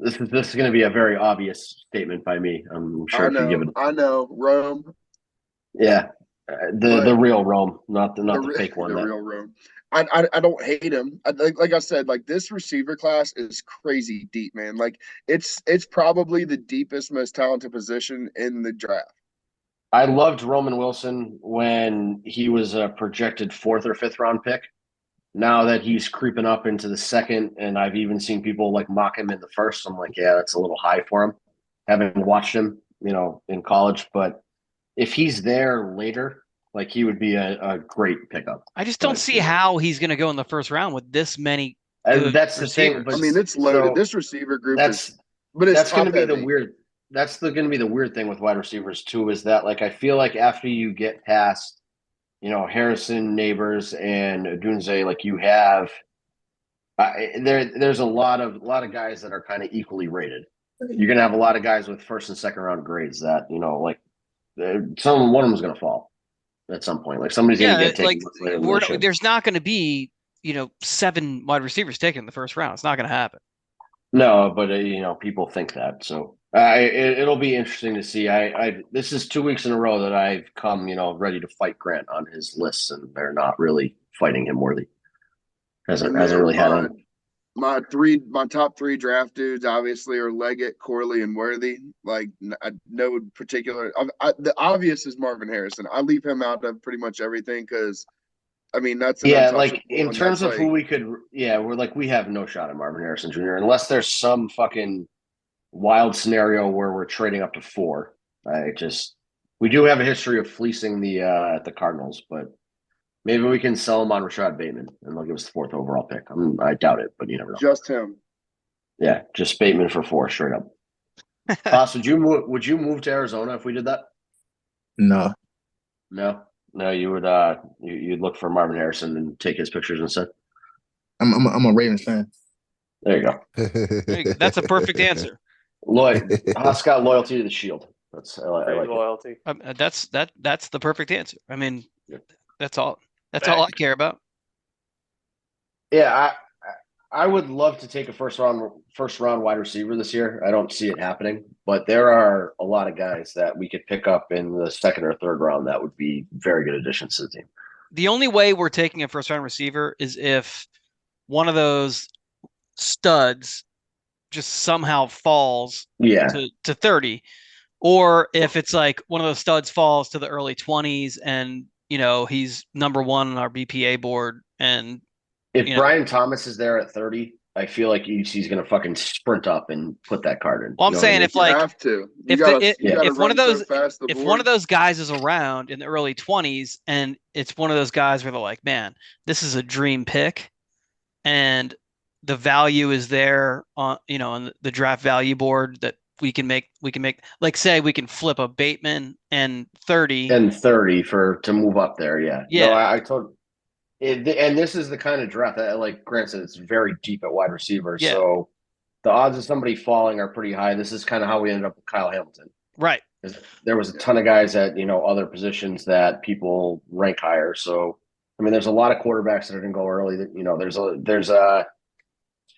this is going to be a very obvious statement by me. I'm sure I know Rome. Yeah, the real Rome, not the fake one. The real Rome. I don't hate him. Like I said, like this receiver class is crazy deep, man. Like it's probably the deepest, most talented position in the draft. I loved Roman Wilson when he was a projected 4th or 5th round pick. Now that he's creeping up into the 2nd, and I've even seen people like mock him in the 1st, I'm like, yeah, that's a little high for him. Haven't watched him, in college, but if he's there later, like he would be a great pickup. I just don't see how he's going to go in the 1st round with this many. That's the thing. I mean, it's loaded. So this receiver group that's going to be the weird. That's going to be the weird thing with wide receivers too. Is that like I feel like after you get past, Harrison, Neighbors, and Dunze, like you have, there's a lot of guys that are kind of equally rated. You're going to have a lot of guys with 1st and 2nd round grades that one of them is going to fall at some point. Like somebody's going to get taken. Like there's not going to be 7 wide receivers taken in the 1st round. It's not going to happen. No, but people think that. So it'll be interesting to see. This is 2 weeks in a row that I've come ready to fight Grant on his lists, and they're not really fighting him worthy. Hasn't really had on. My top 3 draft dudes obviously are Leggett, Corley, and Worthy. Like no particular. The obvious is Marvin Harrison. I leave him out of pretty much everything because, I mean, that's like in terms of who we could. Yeah, we have no shot at Marvin Harrison Jr. unless there's some fucking wild scenario where we're trading up to 4. We do have a history of fleecing the Cardinals, but. Maybe we can sell him on Rashad Bateman, and they'll give us the 4th overall pick. I doubt it, but you never know. Just him. Yeah, just Bateman for 4 straight up. Boss, would you move to Arizona if we did that? No. No, you would. You'd look for Marvin Harrison and take his pictures instead. I'm a Ravens fan. There you go. That's a perfect answer. Lloyd, Haas got loyalty to the Shield. That's I like loyalty. That's the perfect answer. I mean, that's all. That's all I care about. Yeah, I would love to take a first round wide receiver this year. I don't see it happening, but there are a lot of guys that we could pick up in the 2nd or 3rd round that would be very good additions to the team. The only way we're taking a 1st round receiver is if one of those studs just somehow falls Yeah. to 30, or if it's like one of those studs falls to the early 20s and he's number one on our BPA board. And if Brian Thomas is there at 30, I feel like he's going to fucking sprint up and put that card in. Well, I'm saying if like you have to. If one of those guys is around in the early 20s and it's one of those guys where they're like, man, this is a dream pick, and the value is there on on the draft value board that we can make like, say we can flip a Bateman and 30 to move up there. Yeah. Yeah. No, I told. And this is the kind of draft that, like Grant said, it's very deep at wide receiver. Yeah. So the odds of somebody falling are pretty high. This is kind of how we ended up with Kyle Hamilton. Right. There was a ton of guys at, other positions that people rank higher. So, I mean, there's a lot of quarterbacks that are going to go early. That, there's a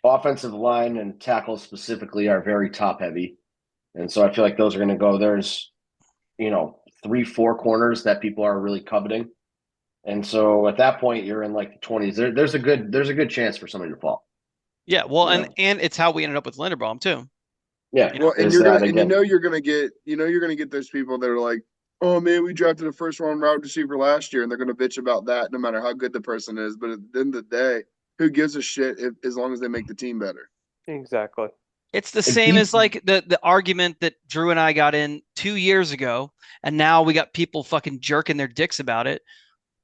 offensive line and tackles specifically are very top heavy. And so I feel like those are going to go. There's, 3-4 corners that people are really coveting. And so at that point, you're in like the 20s. There's a good chance for somebody to fall. Yeah, well, and it's how we ended up with Linderbaum too. Yeah, well, and you're gonna get those people that are like, oh man, we drafted a first round wide receiver last year, and they're gonna bitch about that no matter how good the person is. But at the end of the day, who gives a shit as long as they make the team better? Exactly. It's the same as like the argument that Drew and I got in 2 years ago, and now we got people fucking jerking their dicks about it.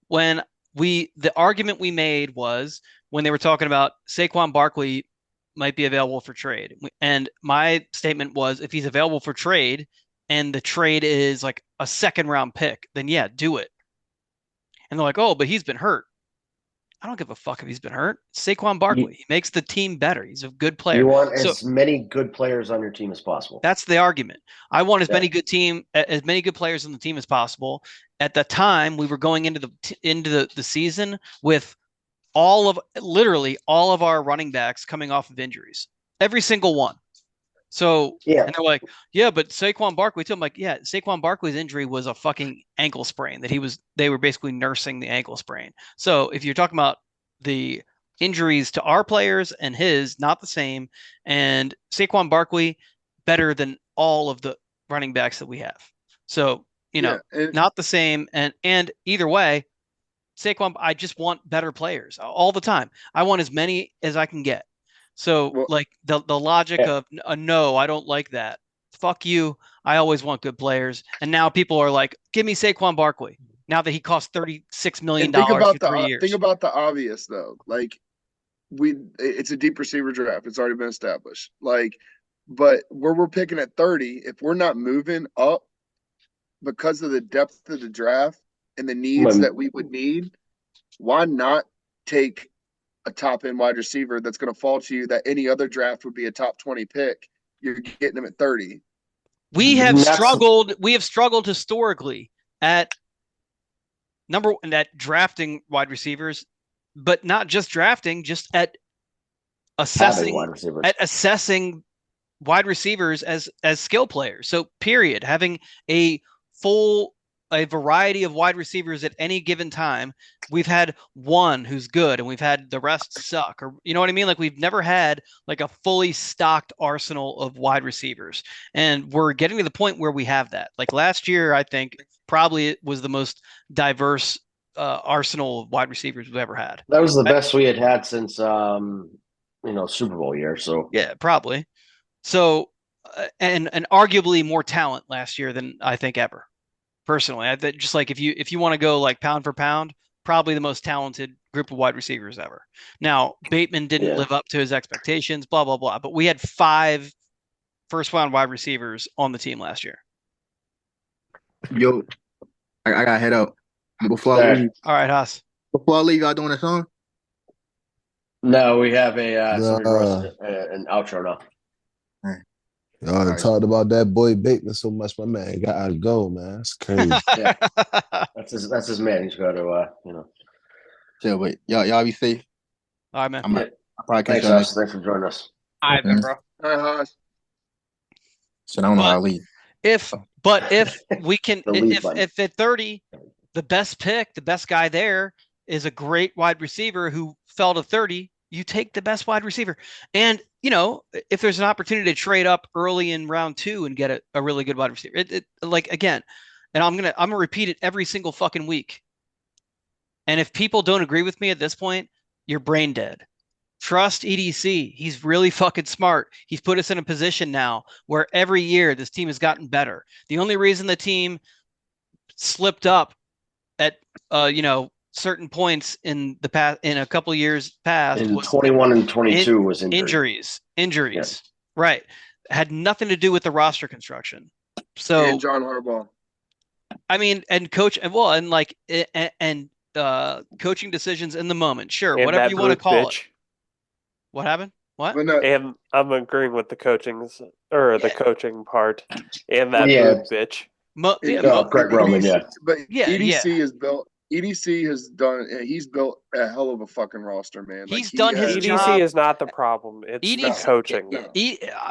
When the argument we made was when they were talking about Saquon Barkley might be available for trade. And my statement was, if he's available for trade and the trade is like a second round pick, then yeah, do it. And they're like, oh, but he's been hurt. I don't give a fuck if he's been hurt. Saquon Barkley, he makes the team better. He's a good player. You want as many good players on your team as possible. That's the argument. I want as many good players on the team as possible. At the time, we were going into the season with literally all of our running backs coming off of injuries, every single one. So and they're like, yeah, but Saquon Barkley too. I'm like, yeah, Saquon Barkley's injury was a fucking ankle sprain they were basically nursing the ankle sprain. So if you're talking about the injuries to our players and his, not the same. And Saquon Barkley better than all of the running backs that we have. So, not the same. And either way, Saquon, I just want better players all the time. I want as many as I can get. So the logic of no, I don't like that. Fuck you. I always want good players. And now people are like, give me Saquon Barkley now that he cost $36 million for 3 years. Think about the obvious though. Like it's a deep receiver draft. It's already been established. But where we're picking at 30, if we're not moving up because of the depth of the draft and the needs that we would need, why not take a top end wide receiver that's going to fall to you that any other draft would be a top 20 pick? You're getting him at 30. We have struggled historically at drafting wide receivers, but not just drafting, just at assessing wide receivers as skill players. So period, having a variety of wide receivers at any given time. We've had one who's good and we've had the rest suck, or you know what I mean? Like we've never had like a fully stocked arsenal of wide receivers, and we're getting to the point where we have that. Like last year, I think probably it was the most diverse arsenal of wide receivers we've ever had. That was the best we had since Super Bowl year. So yeah, probably. So and arguably more talent last year than I think ever. Personally, I just like if you want to go like pound for pound, probably the most talented group of wide receivers ever. Now, Bateman didn't live up to his expectations, blah, blah, blah. But we had 5 first-round wide receivers on the team last year. Yo, I got to head out. Before I leave. All right, Haas. Before I leave, y'all doing a song? No, we have an outro now. Y'all talked about that boy Bateman so much, my man got to go, man. That's crazy. Yeah. That's his man. He's got to, So wait, y'all be safe. All right, man. Thanks for joining us. All right, man, bro. All right, so I don't know how I leave. If we can, if at 30, the best pick, the best guy there is a great wide receiver who fell to 30, you take the best wide receiver. And, if there's an opportunity to trade up early in round 2 and get a really good wide receiver, again, and I'm going to repeat it every single fucking week. And if people don't agree with me at this point, you're brain dead. Trust EDC. He's really fucking smart. He's put us in a position now where every year this team has gotten better. The only reason the team slipped up at, certain points in the past, in a couple of years past, in was 21 and 22 was injuries. Yeah. Right. Had nothing to do with the roster construction. So, and John Harbaugh. I mean, and coach, and coaching decisions in the moment. Sure, and whatever you want to call it. What happened? What? And I'm agreeing with the coaching part and that boob bitch. Greg Roman, But EDC has built. EDC has done. He's built a hell of a fucking roster, man. He's done his job. EDC is not the problem. It's the coaching.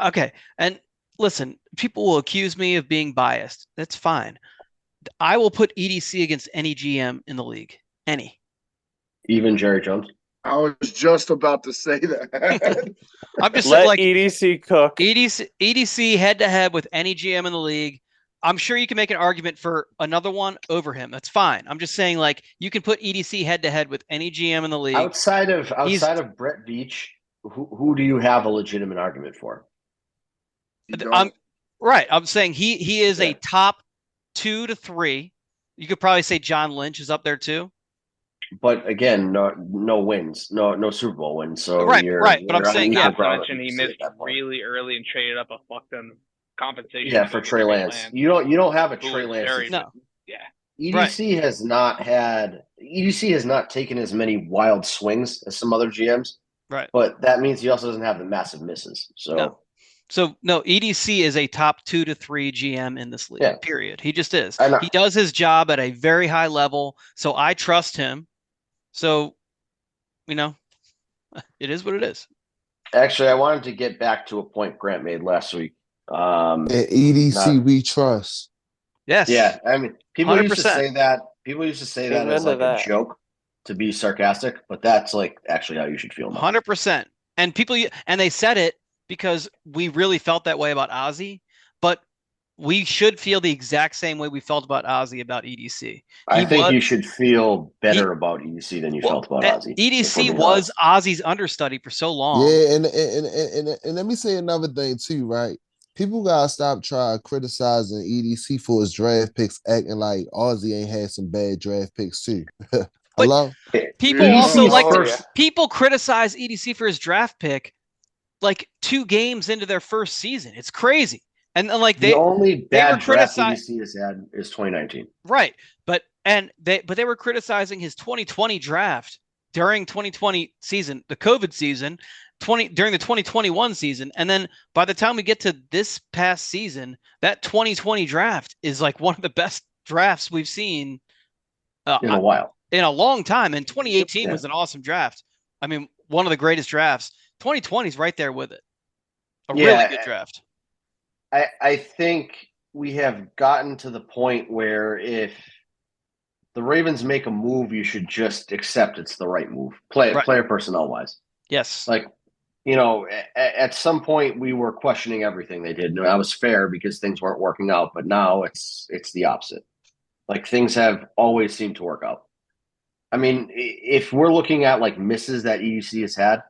Okay, and listen, people will accuse me of being biased. That's fine. I will put EDC against any GM in the league. Any. Even Jerry Jones. I was just about to say that. I'm just saying, like, EDC cook. EDC head to head with any GM in the league. I'm sure you can make an argument for another one over him. That's fine. I'm just saying, like, you can put EDC head to head with any GM in the league. Outside of Brett Veach, who do you have a legitimate argument for? I'm saying he is a top 2 to 3. You could probably say John Lynch is up there too. But again, no wins, no Super Bowl wins. So right. But I'm saying, not to mention he missed really early and traded up a fuck ton compensation. Yeah, for Trey Lance. You don't have a Trey Lance. No. Yeah. EDC has not taken as many wild swings as some other GMs. Right. But that means he also doesn't have the massive misses. So no, EDC is a top 2 to 3 GM in this league. Yeah. Period. He just is. He does his job at a very high level, so I trust him. So, it is what it is. Actually, I wanted to get back to a point Grant made last week. At EDC, we trust. Yes. Yeah. I mean, people 100%. used to say that. People used to say that as like a joke to be sarcastic, but that's like actually how you should feel. 100%. And they said it because we really felt that way about Ozzy, but we should feel the exact same way we felt about Ozzy about EDC. I think you should feel better about EDC than you felt about Ozzy. EDC was Ozzy's understudy for so long. Yeah, and let me say another thing too, right? People gotta stop trying criticizing EDC for his draft picks, acting like Ozzy ain't had some bad draft picks too. Hello? People people criticize EDC for his draft pick like 2 games into their first season. It's crazy. And like the only bad draft EDC has had is 2019. Right. But they were criticizing his 2020 draft during 2020 season, the COVID season, during the 2021 season. And then by the time we get to this past season, that 2020 draft is like one of the best drafts we've seen in a while. In a long time. And 2018 was an awesome draft. I mean, one of the greatest drafts. 2020 is right there with it. A really good draft. I think we have gotten to the point where if the Ravens make a move, you should just accept it's the right move, player personnel wise. Yes. Like, at some point we were questioning everything they did. And that was fair because things weren't working out, but now it's the opposite. Like, things have always seemed to work out. I mean, if we're looking at like misses that EDC has had,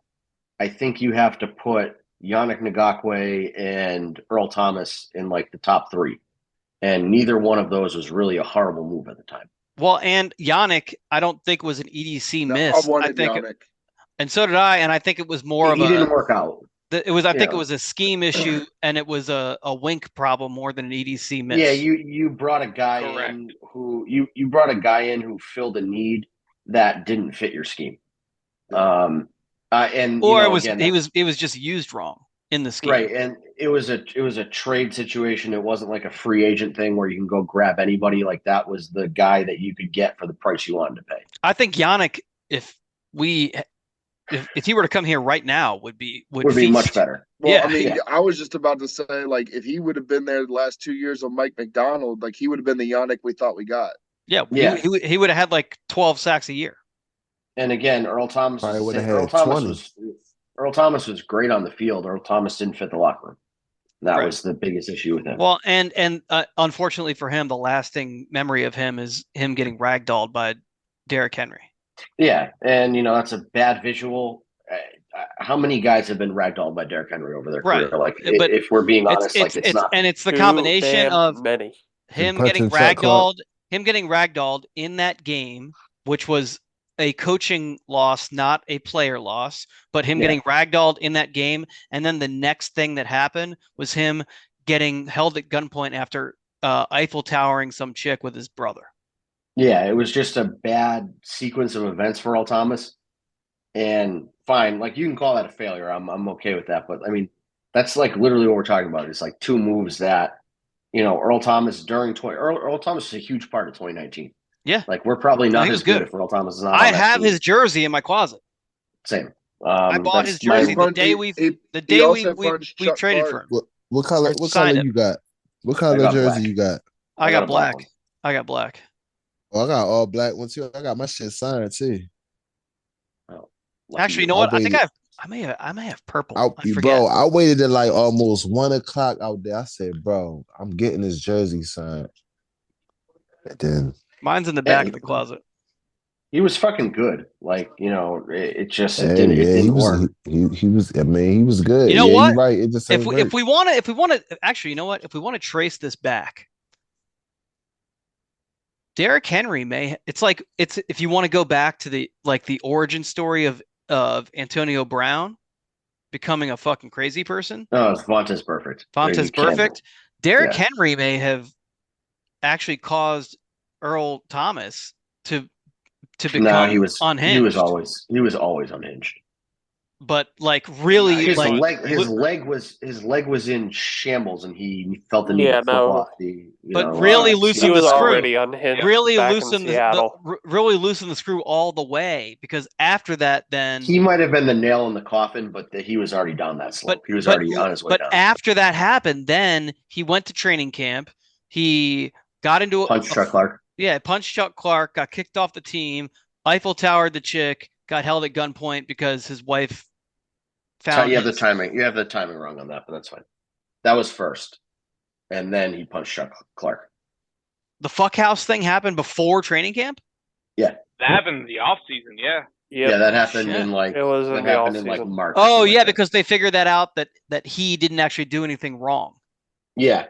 I think you have to put Yannick Ngakoue and Earl Thomas in like the top 3. And neither one of those was really a horrible move at the time. Well, and Yannick, I don't think was an EDC miss. I think Yannick. And so did I. And I think it was more of he didn't work out. I think it was a scheme issue and it was a wink problem more than an EDC miss. Yeah, you brought a guy in who you brought a guy in who filled a need that didn't fit your scheme. It was just used wrong in the scheme. Right. And it was a trade situation. It wasn't like a free agent thing where you can go grab anybody. Like, that was the guy that you could get for the price you wanted to pay. I think Yannick, if he were to come here right now, would be much better. Well, I was just about to say, like, if he would have been there the last 2 years of Mike McDonald, like, he would have been the Yannick we thought we got. Yeah. He would have had like 12 sacks a year. And again, Earl Thomas was great on the field. Earl Thomas didn't fit the locker room. That was the biggest issue with him. Well, and unfortunately for him, the lasting memory of him is him getting ragdolled by Derrick Henry. Yeah, and that's a bad visual. How many guys have been ragdolled by Derrick Henry over their career? Like, if we're being honest, it's not. And it's the combination of many. him getting ragdolled in that game, which was a coaching loss, not a player loss, but him getting ragdolled in that game. And then the next thing that happened was him getting held at gunpoint after Eiffel towering some chick with his brother. Yeah, it was just a bad sequence of events for Earl Thomas. And fine, like, you can call that a failure. I'm okay with that. But I mean, that's like literally what we're talking about. It's like two moves that, Earl Thomas Earl Thomas is a huge part of 2019. Yeah. Like, we're probably not as good if Earl Thomas is not. I have his jersey in my closet. Same. I bought his jersey the day we traded for him. What color you got? What color jersey you got? I got black. I got black. Oh, I got all black one too. I got my shit signed too. Actually, you know what? I think I may have purple. I waited at like almost 1:00 out there. I said, bro, I'm getting this jersey signed. And then mine's in the back of the closet. He was fucking good. Like, it didn't work. He was. I mean, he was good. You know what? You're right. It just if we want to, actually, you know what? If we want to trace this back, Derrick Henry if you want to go back to the origin story of Antonio Brown becoming a fucking crazy person. Oh, it's Vontaze Perfect. Derrick Henry may have actually caused Earl Thomas to become unhinged. He was always unhinged. But really, his leg was in shambles, and he felt the need to flip off the. Really loosen the screw. Already unhinged. Really loosen the screw all the way, because after that, then he might have been the nail in the coffin, but he was already down that slope. He was already on his way down. But after that happened, then he went to training camp. He got into Chuck Clark. Yeah, punched Chuck Clark. Got kicked off the team. Eiffel towered the chick. Got held at gunpoint because his wife found. You have the timing. You have the timing wrong on that, but that's fine. That was first, and then he punched Chuck Clark. The fuck house thing happened before training camp. Yeah, that happened in the off season. Yeah. Yep. Yeah, that happened in March. Oh yeah, because they figured that out that he didn't actually do anything wrong. Yeah.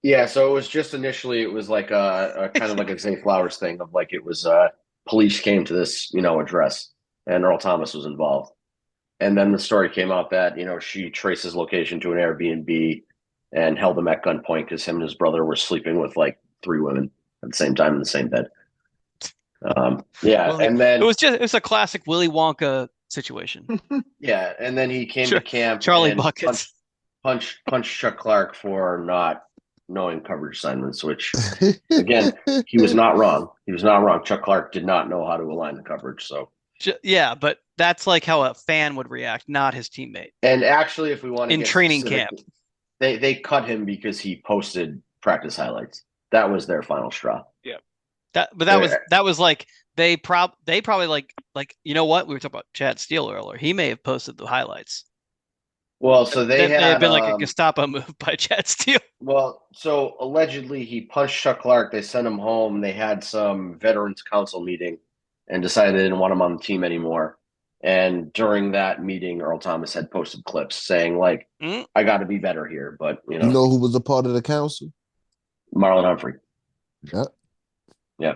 Yeah, so it was just initially it was like a kind of like a Zay Flowers thing of like it was police came to this address and Earl Thomas was involved, and then the story came out that she traced his location to an Airbnb and held him at gunpoint because him and his brother were sleeping with like 3 women at the same time in the same bed. And then it was a classic Willy Wonka situation. Yeah, and then he came to camp. Charlie Buckets punched Chuck Clark for not knowing coverage assignments, which again, he was not wrong. Chuck Clark did not know how to align the coverage. So yeah, but that's like how a fan would react, not his teammate. And actually, if we want to in training camp, they cut him because he posted practice highlights. That was their final straw. Yeah, that was like they probably like you know what, we were talking about Chad Steele earlier. He may have posted the highlights. Well, so they had been like a Gestapo move by Chad Steele. Well, so allegedly he punched Chuck Clark. They sent him home. They had some Veterans Council meeting and decided they didn't want him on the team anymore. And during that meeting, Earl Thomas had posted clips saying, like, I got to be better here. But, you know who was a part of the council? Marlon Humphrey. Yeah. Yeah.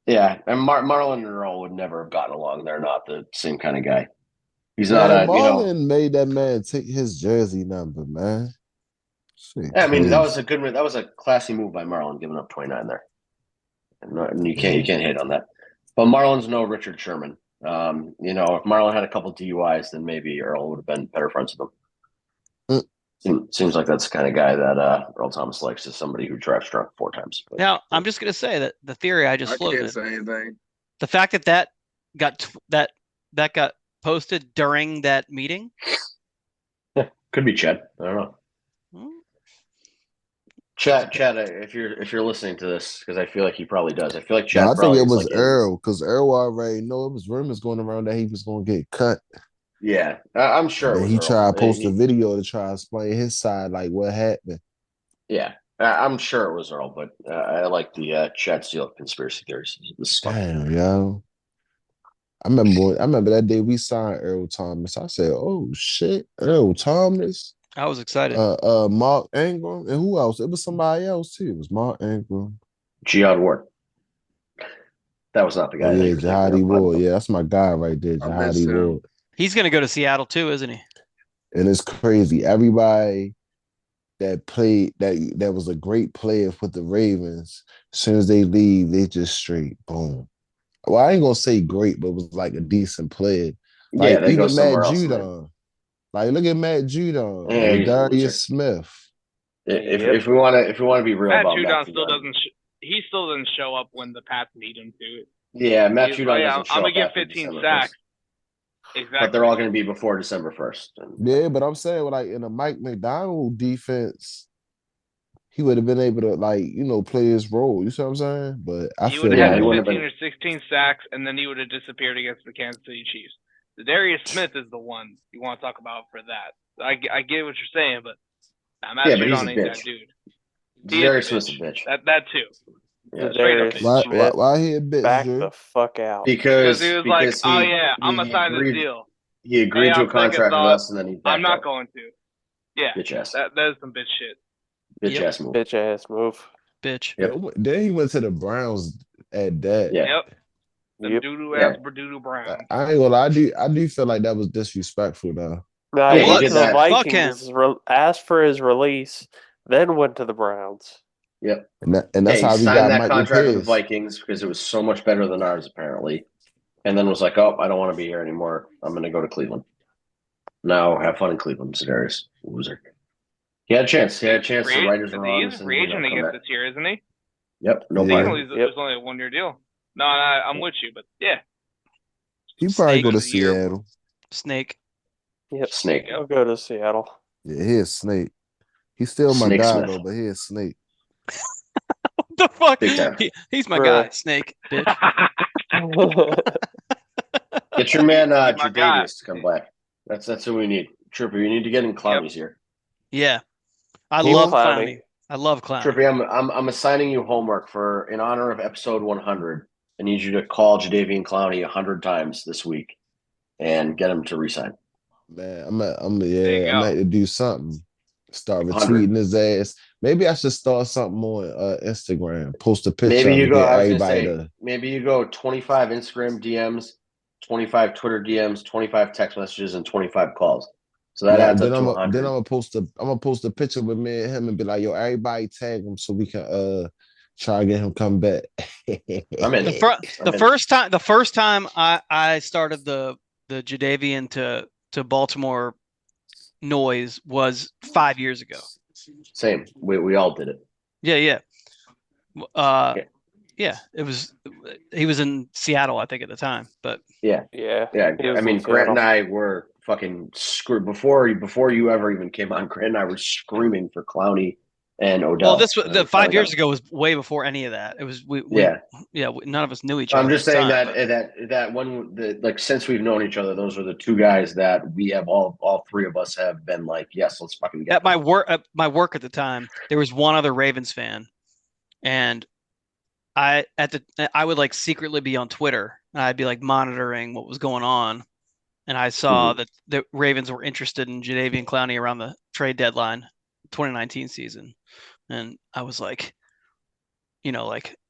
Yeah. And Marlon and Earl would never have gotten along. They're not the same kind of guy. He's not Marlon made that man take his jersey number, man. Yeah, I mean, that was a good move. That was a classy move by Marlon, giving up 29 there. And you can't hate on that. But Marlon's no Richard Sherman. If Marlon had a couple DUIs, then maybe Earl would have been better friends with him. Seems like that's the kind of guy that Earl Thomas likes, is somebody who drives drunk 4 times. But, now, I'm just going to say that the theory I just floated. I can't say anything. The fact that got posted during that meeting. Yeah, could be Chad. I don't know. Chat, if you're listening to this, because I feel like he probably does. I feel like No, Chat I think probably it is was like Earl because Earl already know it was rumors going around that he was going to get cut. Yeah, I'm sure And it then was he Earl. tried to post a video to try to explain his side, like what happened. Yeah, I'm sure it was Earl, but I like the Chad Steele conspiracy theories. This is fun. Damn, yo. I remember that day we signed Earl Thomas. I said, "Oh shit, Earl Thomas." I was excited. Mark Ingram and who else? It was somebody else too. It was Mark Ingram. Keon Ward. That was not the guy. Oh that yeah, you were thinking Jihadi of, Ward. Yeah, that's my guy right there, Jihadi Ward. He's gonna go to Seattle too, isn't he? And it's crazy. Everybody that played that was a great player for the Ravens. As soon as they leave, they just straight boom. Well, I ain't gonna say great, but it was like a decent player. Like Yeah, they go even Matt somewhere else. Judon. Like look at Matt Judon, He's a loser. Darius Smith. If we want to be real Matt about Judon Matt still Judon, doesn't. He still doesn't show up when the Pats need him to. Yeah, Matt Judon doesn't show I'm up gonna get after 15 December sacks. 1st. Exactly. But they're all going to be before December 1st. Yeah, but I'm saying like in a Mike McDonald defense, he would have been able to play his role. You see what I'm saying? But I he feel would have like had 15 or 16 sacks, and then he would have disappeared against the Kansas City Chiefs. The Darius Smith is the one you want to talk about for that. I get what you're saying, but Matt Judon ain't that dude. Darius Smith's a bitch. That too. Yeah, Darius Smith, why he a bitch? back Drew? the fuck out. Because he was like, "Oh yeah, I'm gonna sign this deal." He agreed to a contract with us, and then he backed I'm not out. going to. Yeah, bitch ass. That is some bitch shit. Bitch ass move. Bitch ass move. Bitch. Yep. Then he went to the Browns at that. Yeah. Yep. The doo-doo ass Berdoodoo Brown. I ain't gonna lie, I do feel like that was disrespectful though. No, he went to the Vikings, asked for his release, then went to the Browns. Yep. And that's how we signed got that Mike contract with the McPears. Vikings because it was so much better than ours, apparently. And then was like, "Oh, I don't want to be here anymore. I'm going to go to Cleveland." Now, have fun in Cleveland, Sedarius. Loser. He had a chance. He had a chance to right his wrongs. He's a free agent against this year, isn't he? Yep. No problem. It's only a 1-year deal. No, I'm with you, but yeah. He probably go to Seattle. Snake. Yep. Snake. I'll go to Seattle. Yeah, he is Snake. He's still my Snake guy Smith. though, but he is Snake. What the fuck? Big time. He's my guy, Snake, bitch. Get your man Jadavius to come back. That's who we need. Tripper, you need to get in Clowney's here. Yeah. I love Clowney. I love Clowney. Trippy, I'm assigning you homework for in honor of episode 100. I need you to call Jadeveon Clowney 100 times this week and get him to resign. Man, I'm gonna have to do something. Start 100. retweeting his ass. Maybe I should start something on Instagram. Post a picture. Maybe you and go. get I was everybody gonna say, maybe you go 25 Instagram DMs, 25 Twitter DMs, 25 text messages, and 25 calls. So that adds up to 100. Then I'm gonna post a picture with me and him and be like, "Yo, everybody tag him so we can try to get him come back." I'm in. The first time I started the Jadeveon to Baltimore noise was 5 years ago. Same. We all did it. Yeah. Yeah. It was. He was in Seattle, I think, at the time. But yeah. I mean, Grant and I were fucking screwed before you ever even came on. Grant and I were screaming for Clowney and Odell. Well, this was the 5 years ago was way before any of that. It was none of us knew each other. I'm just saying that when since we've known each other, those are the two guys that we have all three of us have been like, yes, let's fucking get at my work at the time. There was one other Ravens fan, and I would like secretly be on Twitter and I'd be like monitoring what was going on. And I saw that the Ravens were interested in Jadeveon Clowney around the trade deadline, 2019 season. And I was like,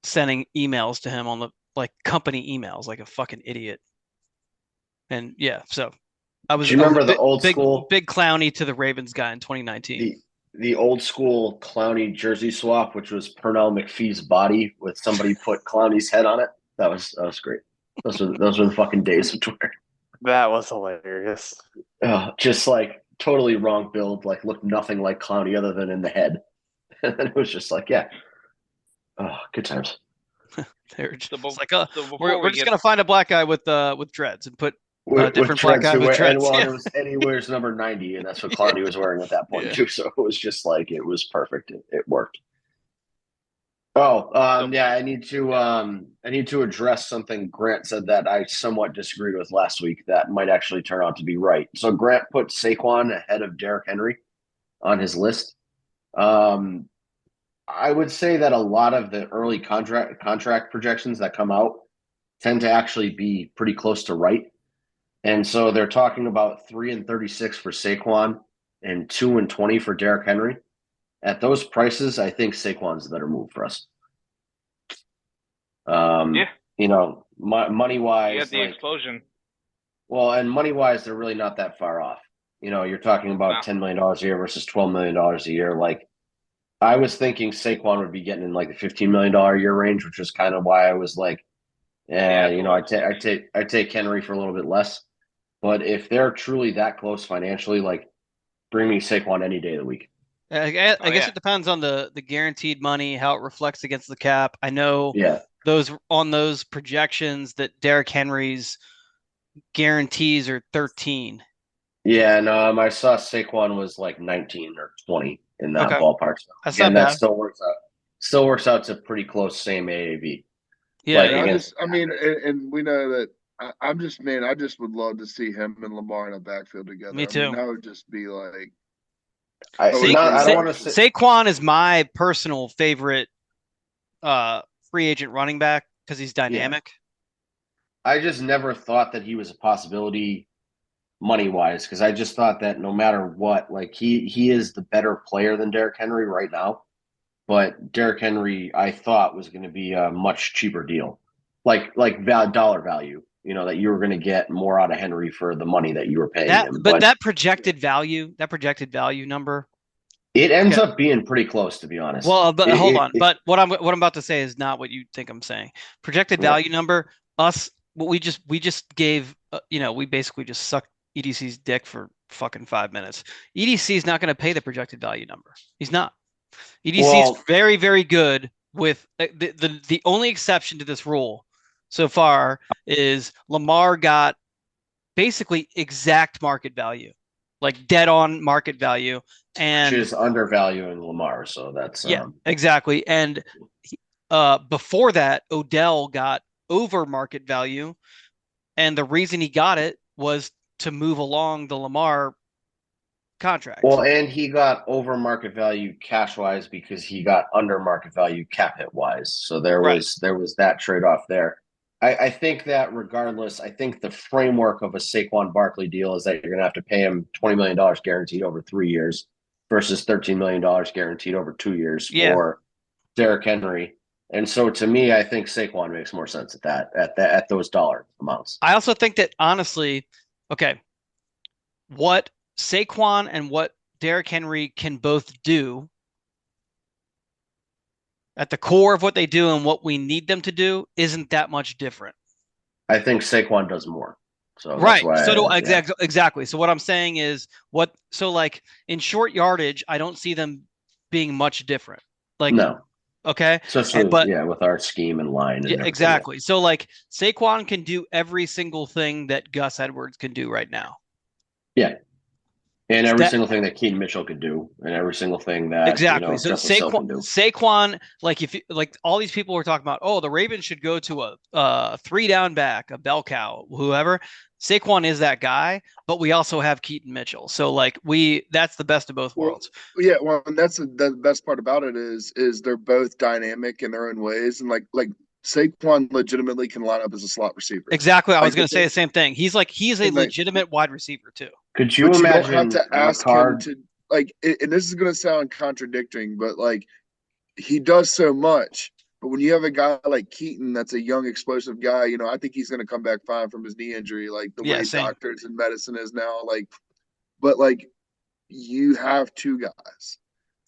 sending emails to him on the company emails like a fucking idiot. And yeah, so I was. Do you remember the old school big Clowney to the Ravens guy in 2019? The old school Clowney jersey swap, which was Pernell McPhee's body with somebody put Clowney's head on it. That was great. Those were the fucking days of Twitter. That was hilarious. Just like totally wrong build, like looked nothing like Clowney other than in the head. And then it was just like, yeah. Oh, good times. They're just like, we're just gonna find a black guy with dreads and put a different with black guy with dreads. And he wears number 90, and that's what Clowney was wearing at that point too. So it was just like it was perfect. It worked. Yeah, I need to address something Grant said that I somewhat disagreed with last week that might actually turn out to be right. So Grant put Saquon ahead of Derrick Henry on his list. I would say that a lot of the early contract projections that come out tend to actually be pretty close to right. And so they're talking about 3 and 36 for Saquon and 2 and 20 for Derrick Henry. At those prices, I think Saquon's the better move for us. Money wise, you got the explosion. Well, and money wise, they're really not that far off. You're talking about $10 million a year versus $12 million a year. Like, I was thinking Saquon would be getting in like the $15 million a year range, which is kind of why I was like, I take Henry for a little bit less. But if they're truly that close financially, like, bring me Saquon any day of the week. I guess it depends on the guaranteed money, how it reflects against the cap. I know those projections that Derrick Henry's guarantees are 13. Yeah, no, I saw Saquon was like 19 or 20 in that ballpark. So that's not bad. That still works out. Still works out to pretty close same AAV. Yeah, and we know that. I just would love to see him and Lamar in a backfield together. Me too. That would just be like. Saquon is my personal favorite free agent running back because he's dynamic. Yeah. I just never thought that he was a possibility money-wise because I just thought that no matter what, like he is the better player than Derrick Henry right now. But Derrick Henry, I thought, was going to be a much cheaper deal, like dollar value. That you were going to get more out of Henry for the money that you were paying him. But that projected value number, it ends up being pretty close, to be honest. Well, but hold on. But what I'm about to say is not what you think I'm saying. Projected value number. We just gave. We basically just sucked EDC's dick for fucking 5 minutes. EDC is not going to pay the projected value number. He's not. EDC is very, very good with the only exception to this rule so far is Lamar got basically exact market value, like dead on market value, and which is undervaluing Lamar. So that's exactly. And before that, Odell got over market value, and the reason he got it was to move along the Lamar contract. Well, and he got over market value cash wise because he got under market value cap hit wise. So there was that trade off there. I think that regardless, I think the framework of a Saquon Barkley deal is that you're going to have to pay him $20 million guaranteed over 3 years versus $13 million guaranteed over 2 years for Derrick Henry. And so to me, I think Saquon makes more sense at those dollar amounts. I also think that honestly, what Saquon and what Derrick Henry can both do at the core of what they do and what we need them to do isn't that much different. I think Saquon does more. So exactly. So what I'm saying is in short yardage, I don't see them being much different. No. Okay. With our scheme and line. And exactly. So Saquon can do every single thing that Gus Edwards can do right now. Yeah. And every single thing that Keaton Mitchell could do, and every single thing that so Saquon, if all these people were talking about, the Ravens should go to a 3-down back, a bell cow, whoever. Saquon is that guy, but we also have Keaton Mitchell, so that's the best of both worlds. Yeah, well, and that's the best part about it is they're both dynamic in their own ways, and like Saquon legitimately can line up as a slot receiver. Exactly, I was going to say the same thing. He's a legitimate wide receiver too. Could you imagine? You don't have to ask him to and this is going to sound contradicting, but he does so much. But when you have a guy like Keaton, that's a young, explosive guy, I think he's going to come back fine from his knee injury, the way doctors and medicine is now. But you have two guys,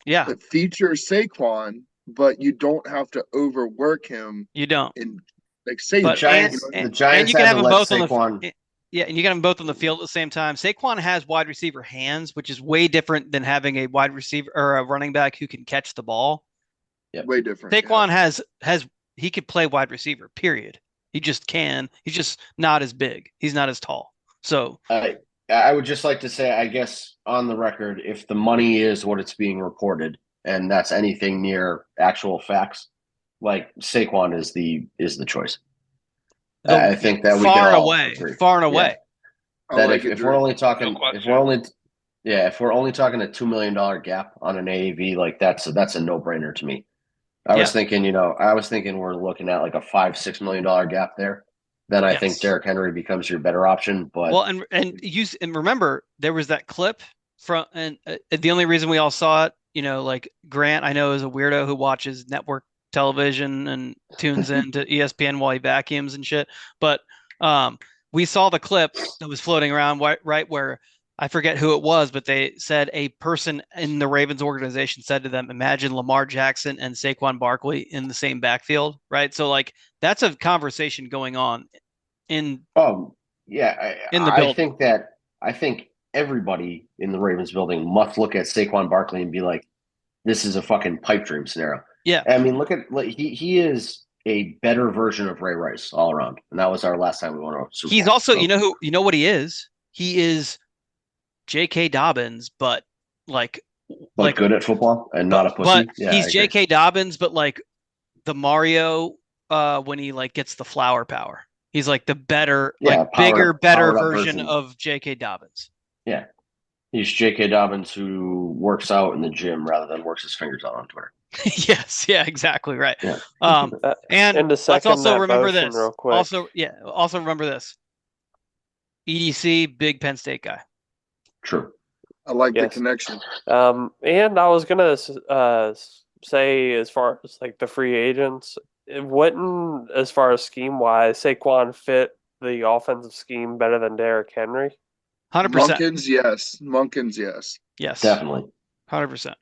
that feature Saquon, but you don't have to overwork him. You don't. And the Giants, and you can have them both on the. Yeah, and you got them both on the field at the same time. Saquon has wide receiver hands, which is way different than having a wide receiver or a running back who can catch the ball. Yeah, way different. Saquon has he could play wide receiver, period. He just can. He's just not as big. He's not as tall. So I would just like to say, I guess on the record, if the money is what it's being reported, and that's anything near actual facts, like Saquon is the choice. I think that we far can and all away, agree. far and away. That if we're only talking, if we're only a $2 million gap on an AAV, like that's a no brainer to me. I was thinking we're looking at like a $5-6 million gap there. Then I think Derrick Henry becomes your better option. But and remember there was that clip from, and the only reason we all saw it, like Grant, I know, is a weirdo who watches network television and tunes into ESPN while he vacuums and shit. But we saw the clip that was floating around right where I forget who it was, but they said a person in the Ravens organization said to them, imagine Lamar Jackson and Saquon Barkley in the same backfield, right? So like that's a conversation going on in the building. I think everybody in the Ravens building must look at Saquon Barkley and be like, this is a fucking pipe dream scenario. Yeah. I mean, he is a better version of Ray Rice all around. And that was our last time we won a Super Bowl. He's also, you know what he is? He is J.K. Dobbins, but good at football and not a pussy. But he's J.K. Dobbins, but like the Mario when he like gets the flower power. He's like the better, bigger, better version of J.K. Dobbins. Yeah. He's J.K. Dobbins who works out in the gym rather than works his fingers out on Twitter. Yes, yeah, exactly right. Yeah. And let's also remember this. Real quick. Also remember this. EDC, big Penn State guy. True. I like the connection. And I was gonna say, as far as like the free agents, it wouldn't, as far as scheme wise, Saquon fit the offensive scheme better than Derrick Henry. 100%. Munkins, yes. Yes, definitely. 100%.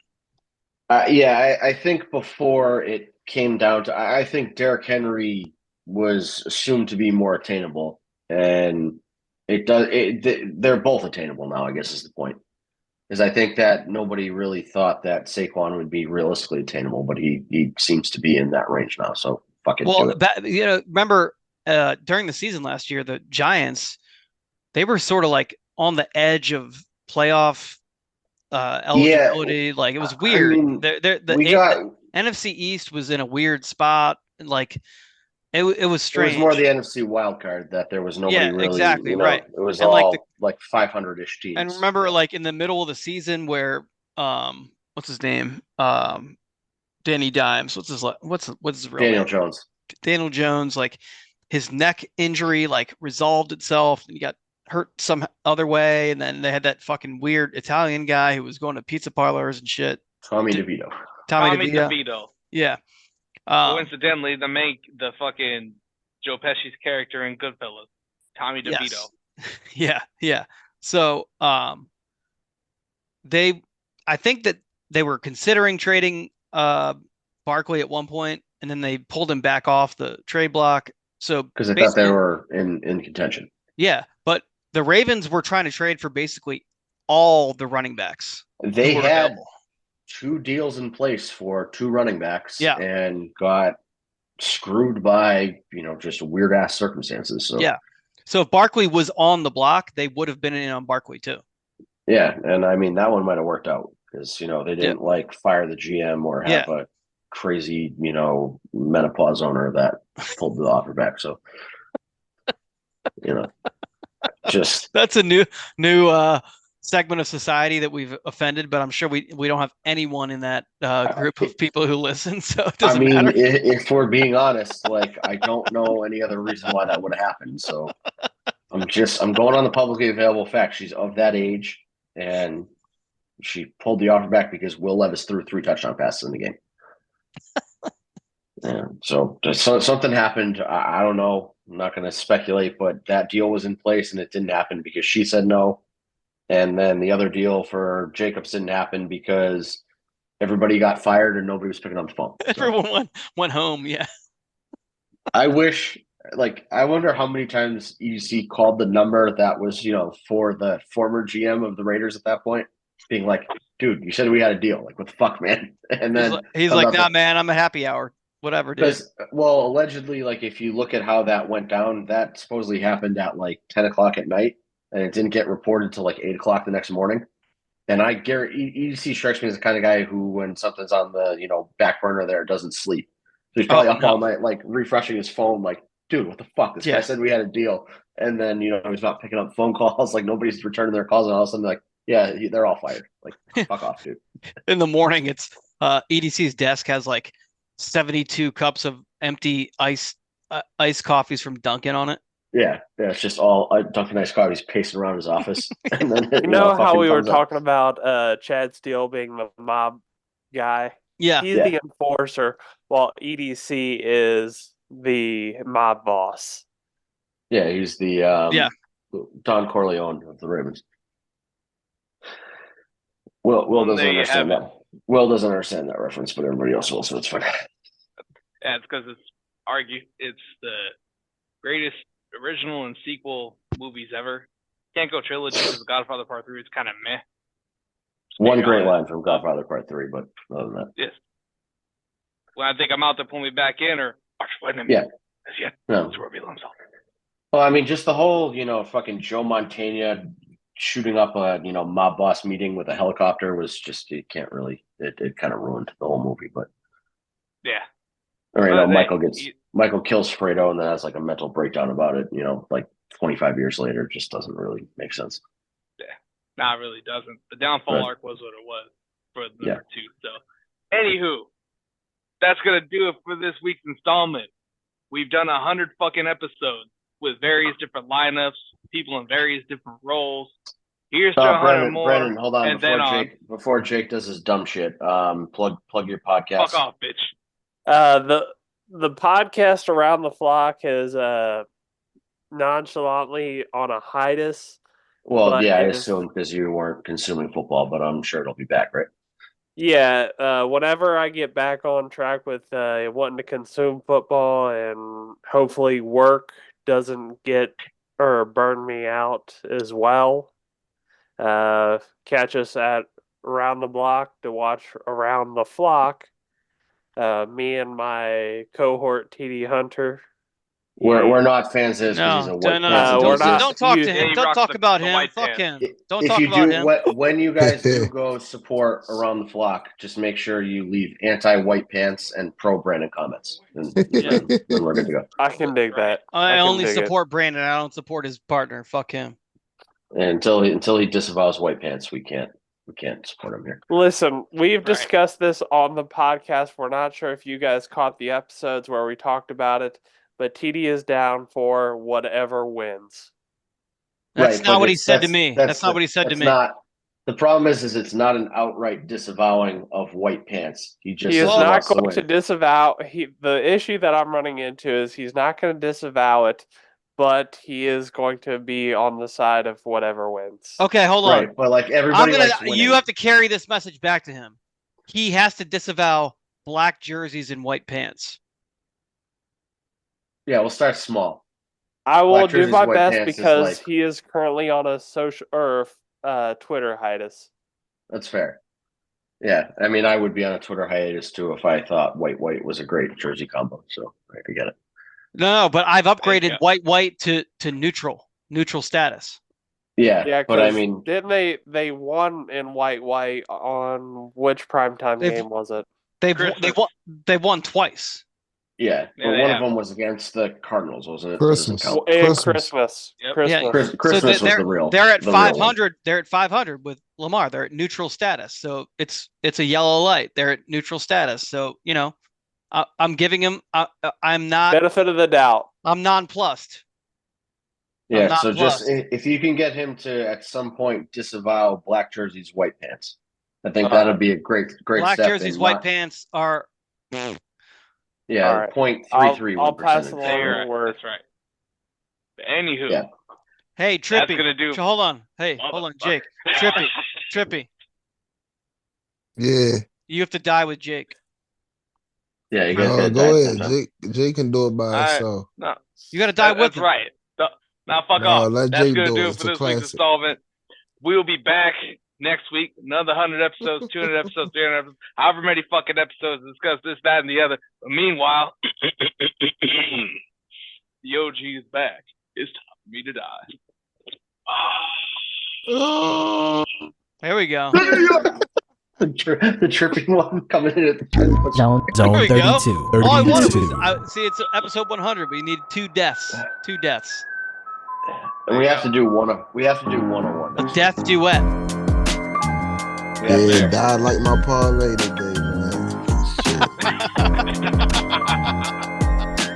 I think before it came down to, I think Derrick Henry was assumed to be more attainable, and they're both attainable now, I guess is the point. Because I think that nobody really thought that Saquon would be realistically attainable, but he seems to be in that range now. So fucking do it. Remember during the season last year, the Giants, they were sort of like on the edge of playoff eligibility. Like it was weird. I mean, the NFC East was in a weird spot. Like it was strange. It was more the NFC wild card that there was nobody really. Exactly right. It was all like 500-ish teams. And remember, like in the middle of the season, where what's his name? Danny Dimes. What's his real Daniel name? Jones. Daniel Jones. Like his neck injury like resolved itself, and he got hurt some other way, and then they had that fucking weird Italian guy who was going to pizza parlors and shit. Tommy DeVito. Tommy DeVito. Yeah. Coincidentally, the fucking Joe Pesci's character in Goodfellas, Tommy DeVito. Yes. Yeah. So, I think that they were considering trading Barkley at one point, and then they pulled him back off the trade block. So because they thought they were in contention. Yeah, but the Ravens were trying to trade for basically all the running backs. They had 2 deals in place for 2 running backs, and got screwed by just weird ass circumstances. So so if Barkley was on the block, they would have been in on Barkley too. Yeah, and I mean that one might have worked out because they didn't fire the GM or have a crazy menopause owner that pulled the offer back. So just that's a new segment of society that we've offended, but I'm sure we don't have anyone in that group of people who listen, so it doesn't matter. If we're being honest, like I don't know any other reason why that would have happened. So I'm going on the publicly available fact. She's of that age, and she pulled the offer back because Will Levis threw 3 touchdown passes in the game. Yeah, so something happened. I don't know. I'm not going to speculate, but that deal was in place and it didn't happen because she said no. And then the other deal for Jacobs didn't happen because everybody got fired and nobody was picking up the phone. So. Everyone went home. Yeah. I wonder how many times EDC called the number that was, for the former GM of the Raiders at that point, being like, dude, you said we had a deal. Like, what the fuck, man? And then he's like, nah, man, I'm a happy hour. Whatever, dude. Well, allegedly, like, if you look at how that went down, that supposedly happened at like 10 o'clock at night. And it didn't get reported till like 8 o'clock the next morning. And I guarantee EDC strikes me as the kind of guy who, when something's on the back burner there, doesn't sleep. he's probably up all night, like refreshing his phone, like, dude, what the fuck? This guy said we had a deal. And then, he's not picking up phone calls, like nobody's returning their calls, and all of a sudden, like, they're all fired. Like, fuck off, dude. In the morning, it's EDC's desk has like 72 cups of empty iced coffees from Dunkin' on it. Yeah, it's just all Dunkin' iced coffees pacing around his office. And then, you know how we were talking about Chad Steele being the mob guy? Yeah. He's the enforcer, while EDC is the mob boss. Yeah, he's the Don Corleone of the Ravens. Will doesn't understand that. Will doesn't understand that reference, but everybody else will, so it's fine. Yeah, it's because it's the greatest original and sequel movies ever. Can't go trilogy because The Godfather Part 3 is kind of meh. One great line from Godfather Part 3, but other than that. Yes. When I think I'm out to pull me back in, or Yeah. No. That's where he belongs. Well, I mean, just the whole, fucking Joe Montana shooting up a, mob boss meeting with a helicopter was just, it kind of ruined the whole movie, but. Yeah. Or, Michael kills Fredo and then has like a mental breakdown about it, like 25 years later. It just doesn't really make sense. Yeah. No, it really doesn't. The downfall arc was what it was for number 2. So, anywho, that's going to do it for this week's installment. We've done 100 fucking episodes with various different lineups, people in various different roles. Here's to 100 more. Brandon, hold on. Before Jake does his dumb shit, plug your podcast. Fuck off, bitch. The podcast Around the Flock is nonchalantly on a hiatus. Well, yeah, I assume because you weren't consuming football, but I'm sure it'll be back, right? Yeah, whenever I get back on track with wanting to consume football and hopefully work doesn't get or burn me out as well, catch us at Around the Block to watch Around the Flock. Me and my cohort TD Hunter. We're not fans of his because he's a white man. Don't talk to him. Don't talk about him. Fuck him. Don't talk about him. When you guys do go support Around the Flock, just make sure you leave anti-white pants and pro-Brandon comments. And then we're good to go. I can dig that. I only support Brandon. I don't support his partner. Fuck him. And until he disavows white pants, we can't support him here. Listen, we've discussed this on the podcast. We're not sure if you guys caught the episodes where we talked about it, but TD is down for whatever wins. That's not what he said to me. That's not what he said to me. The problem is it's not an outright disavowing of white pants. He is not going to disavow. The issue that I'm running into is he's not going to disavow it, but he is going to be on the side of whatever wins. Okay, hold on. Right, but like everybody, you have to carry this message back to him. He has to disavow black jerseys and white pants. Yeah, we'll start small. I will do my best because he is currently on a social or Twitter hiatus. That's fair. Yeah, I mean, I would be on a Twitter hiatus too if I thought white was a great jersey combo. So I get it. No, but I've upgraded white to neutral status. Yeah, but I mean, didn't they won in white on which primetime game was it? They won twice. Yeah, but one of them was against the Cardinals, wasn't it? Christmas. Christmas. Yep. Christmas was the real. They're at 500. They're at 500 with Lamar. They're at neutral status. So it's a yellow light. They're at neutral status. So I'm giving him. I'm not benefit of the doubt. I'm nonplussed. Yeah. So just if you can get him to at some point disavow black jerseys, white pants, I think that'd be a great black step. Black jerseys, white pants are. Yeah, right. 0.33. I'll pass along the word. That's right. But anywho, hey Trippy, that's gonna do. Hold on. Hey, hold on, Jake. Trippy. Yeah. You have to die with Jake. Yeah, you guys go ahead. Jake can do it by himself. No, you got to die with him. Right. Now fuck off. Let That's Jake gonna do do it. it for this week's installment. We will be back next week. Another 100 episodes, 200 episodes, 300 episodes, however many fucking episodes to discuss this, that, and the other. But meanwhile, the OG is back. It's time for me to die. There we go. The tripping one coming in at the end. Zone 32. All I wanted 32. was, see, it's episode 100. We need 2 deaths. 2 deaths. And we have to do one. We have to do 101. A death duet. Yeah, God like my parlay today, man. Shit.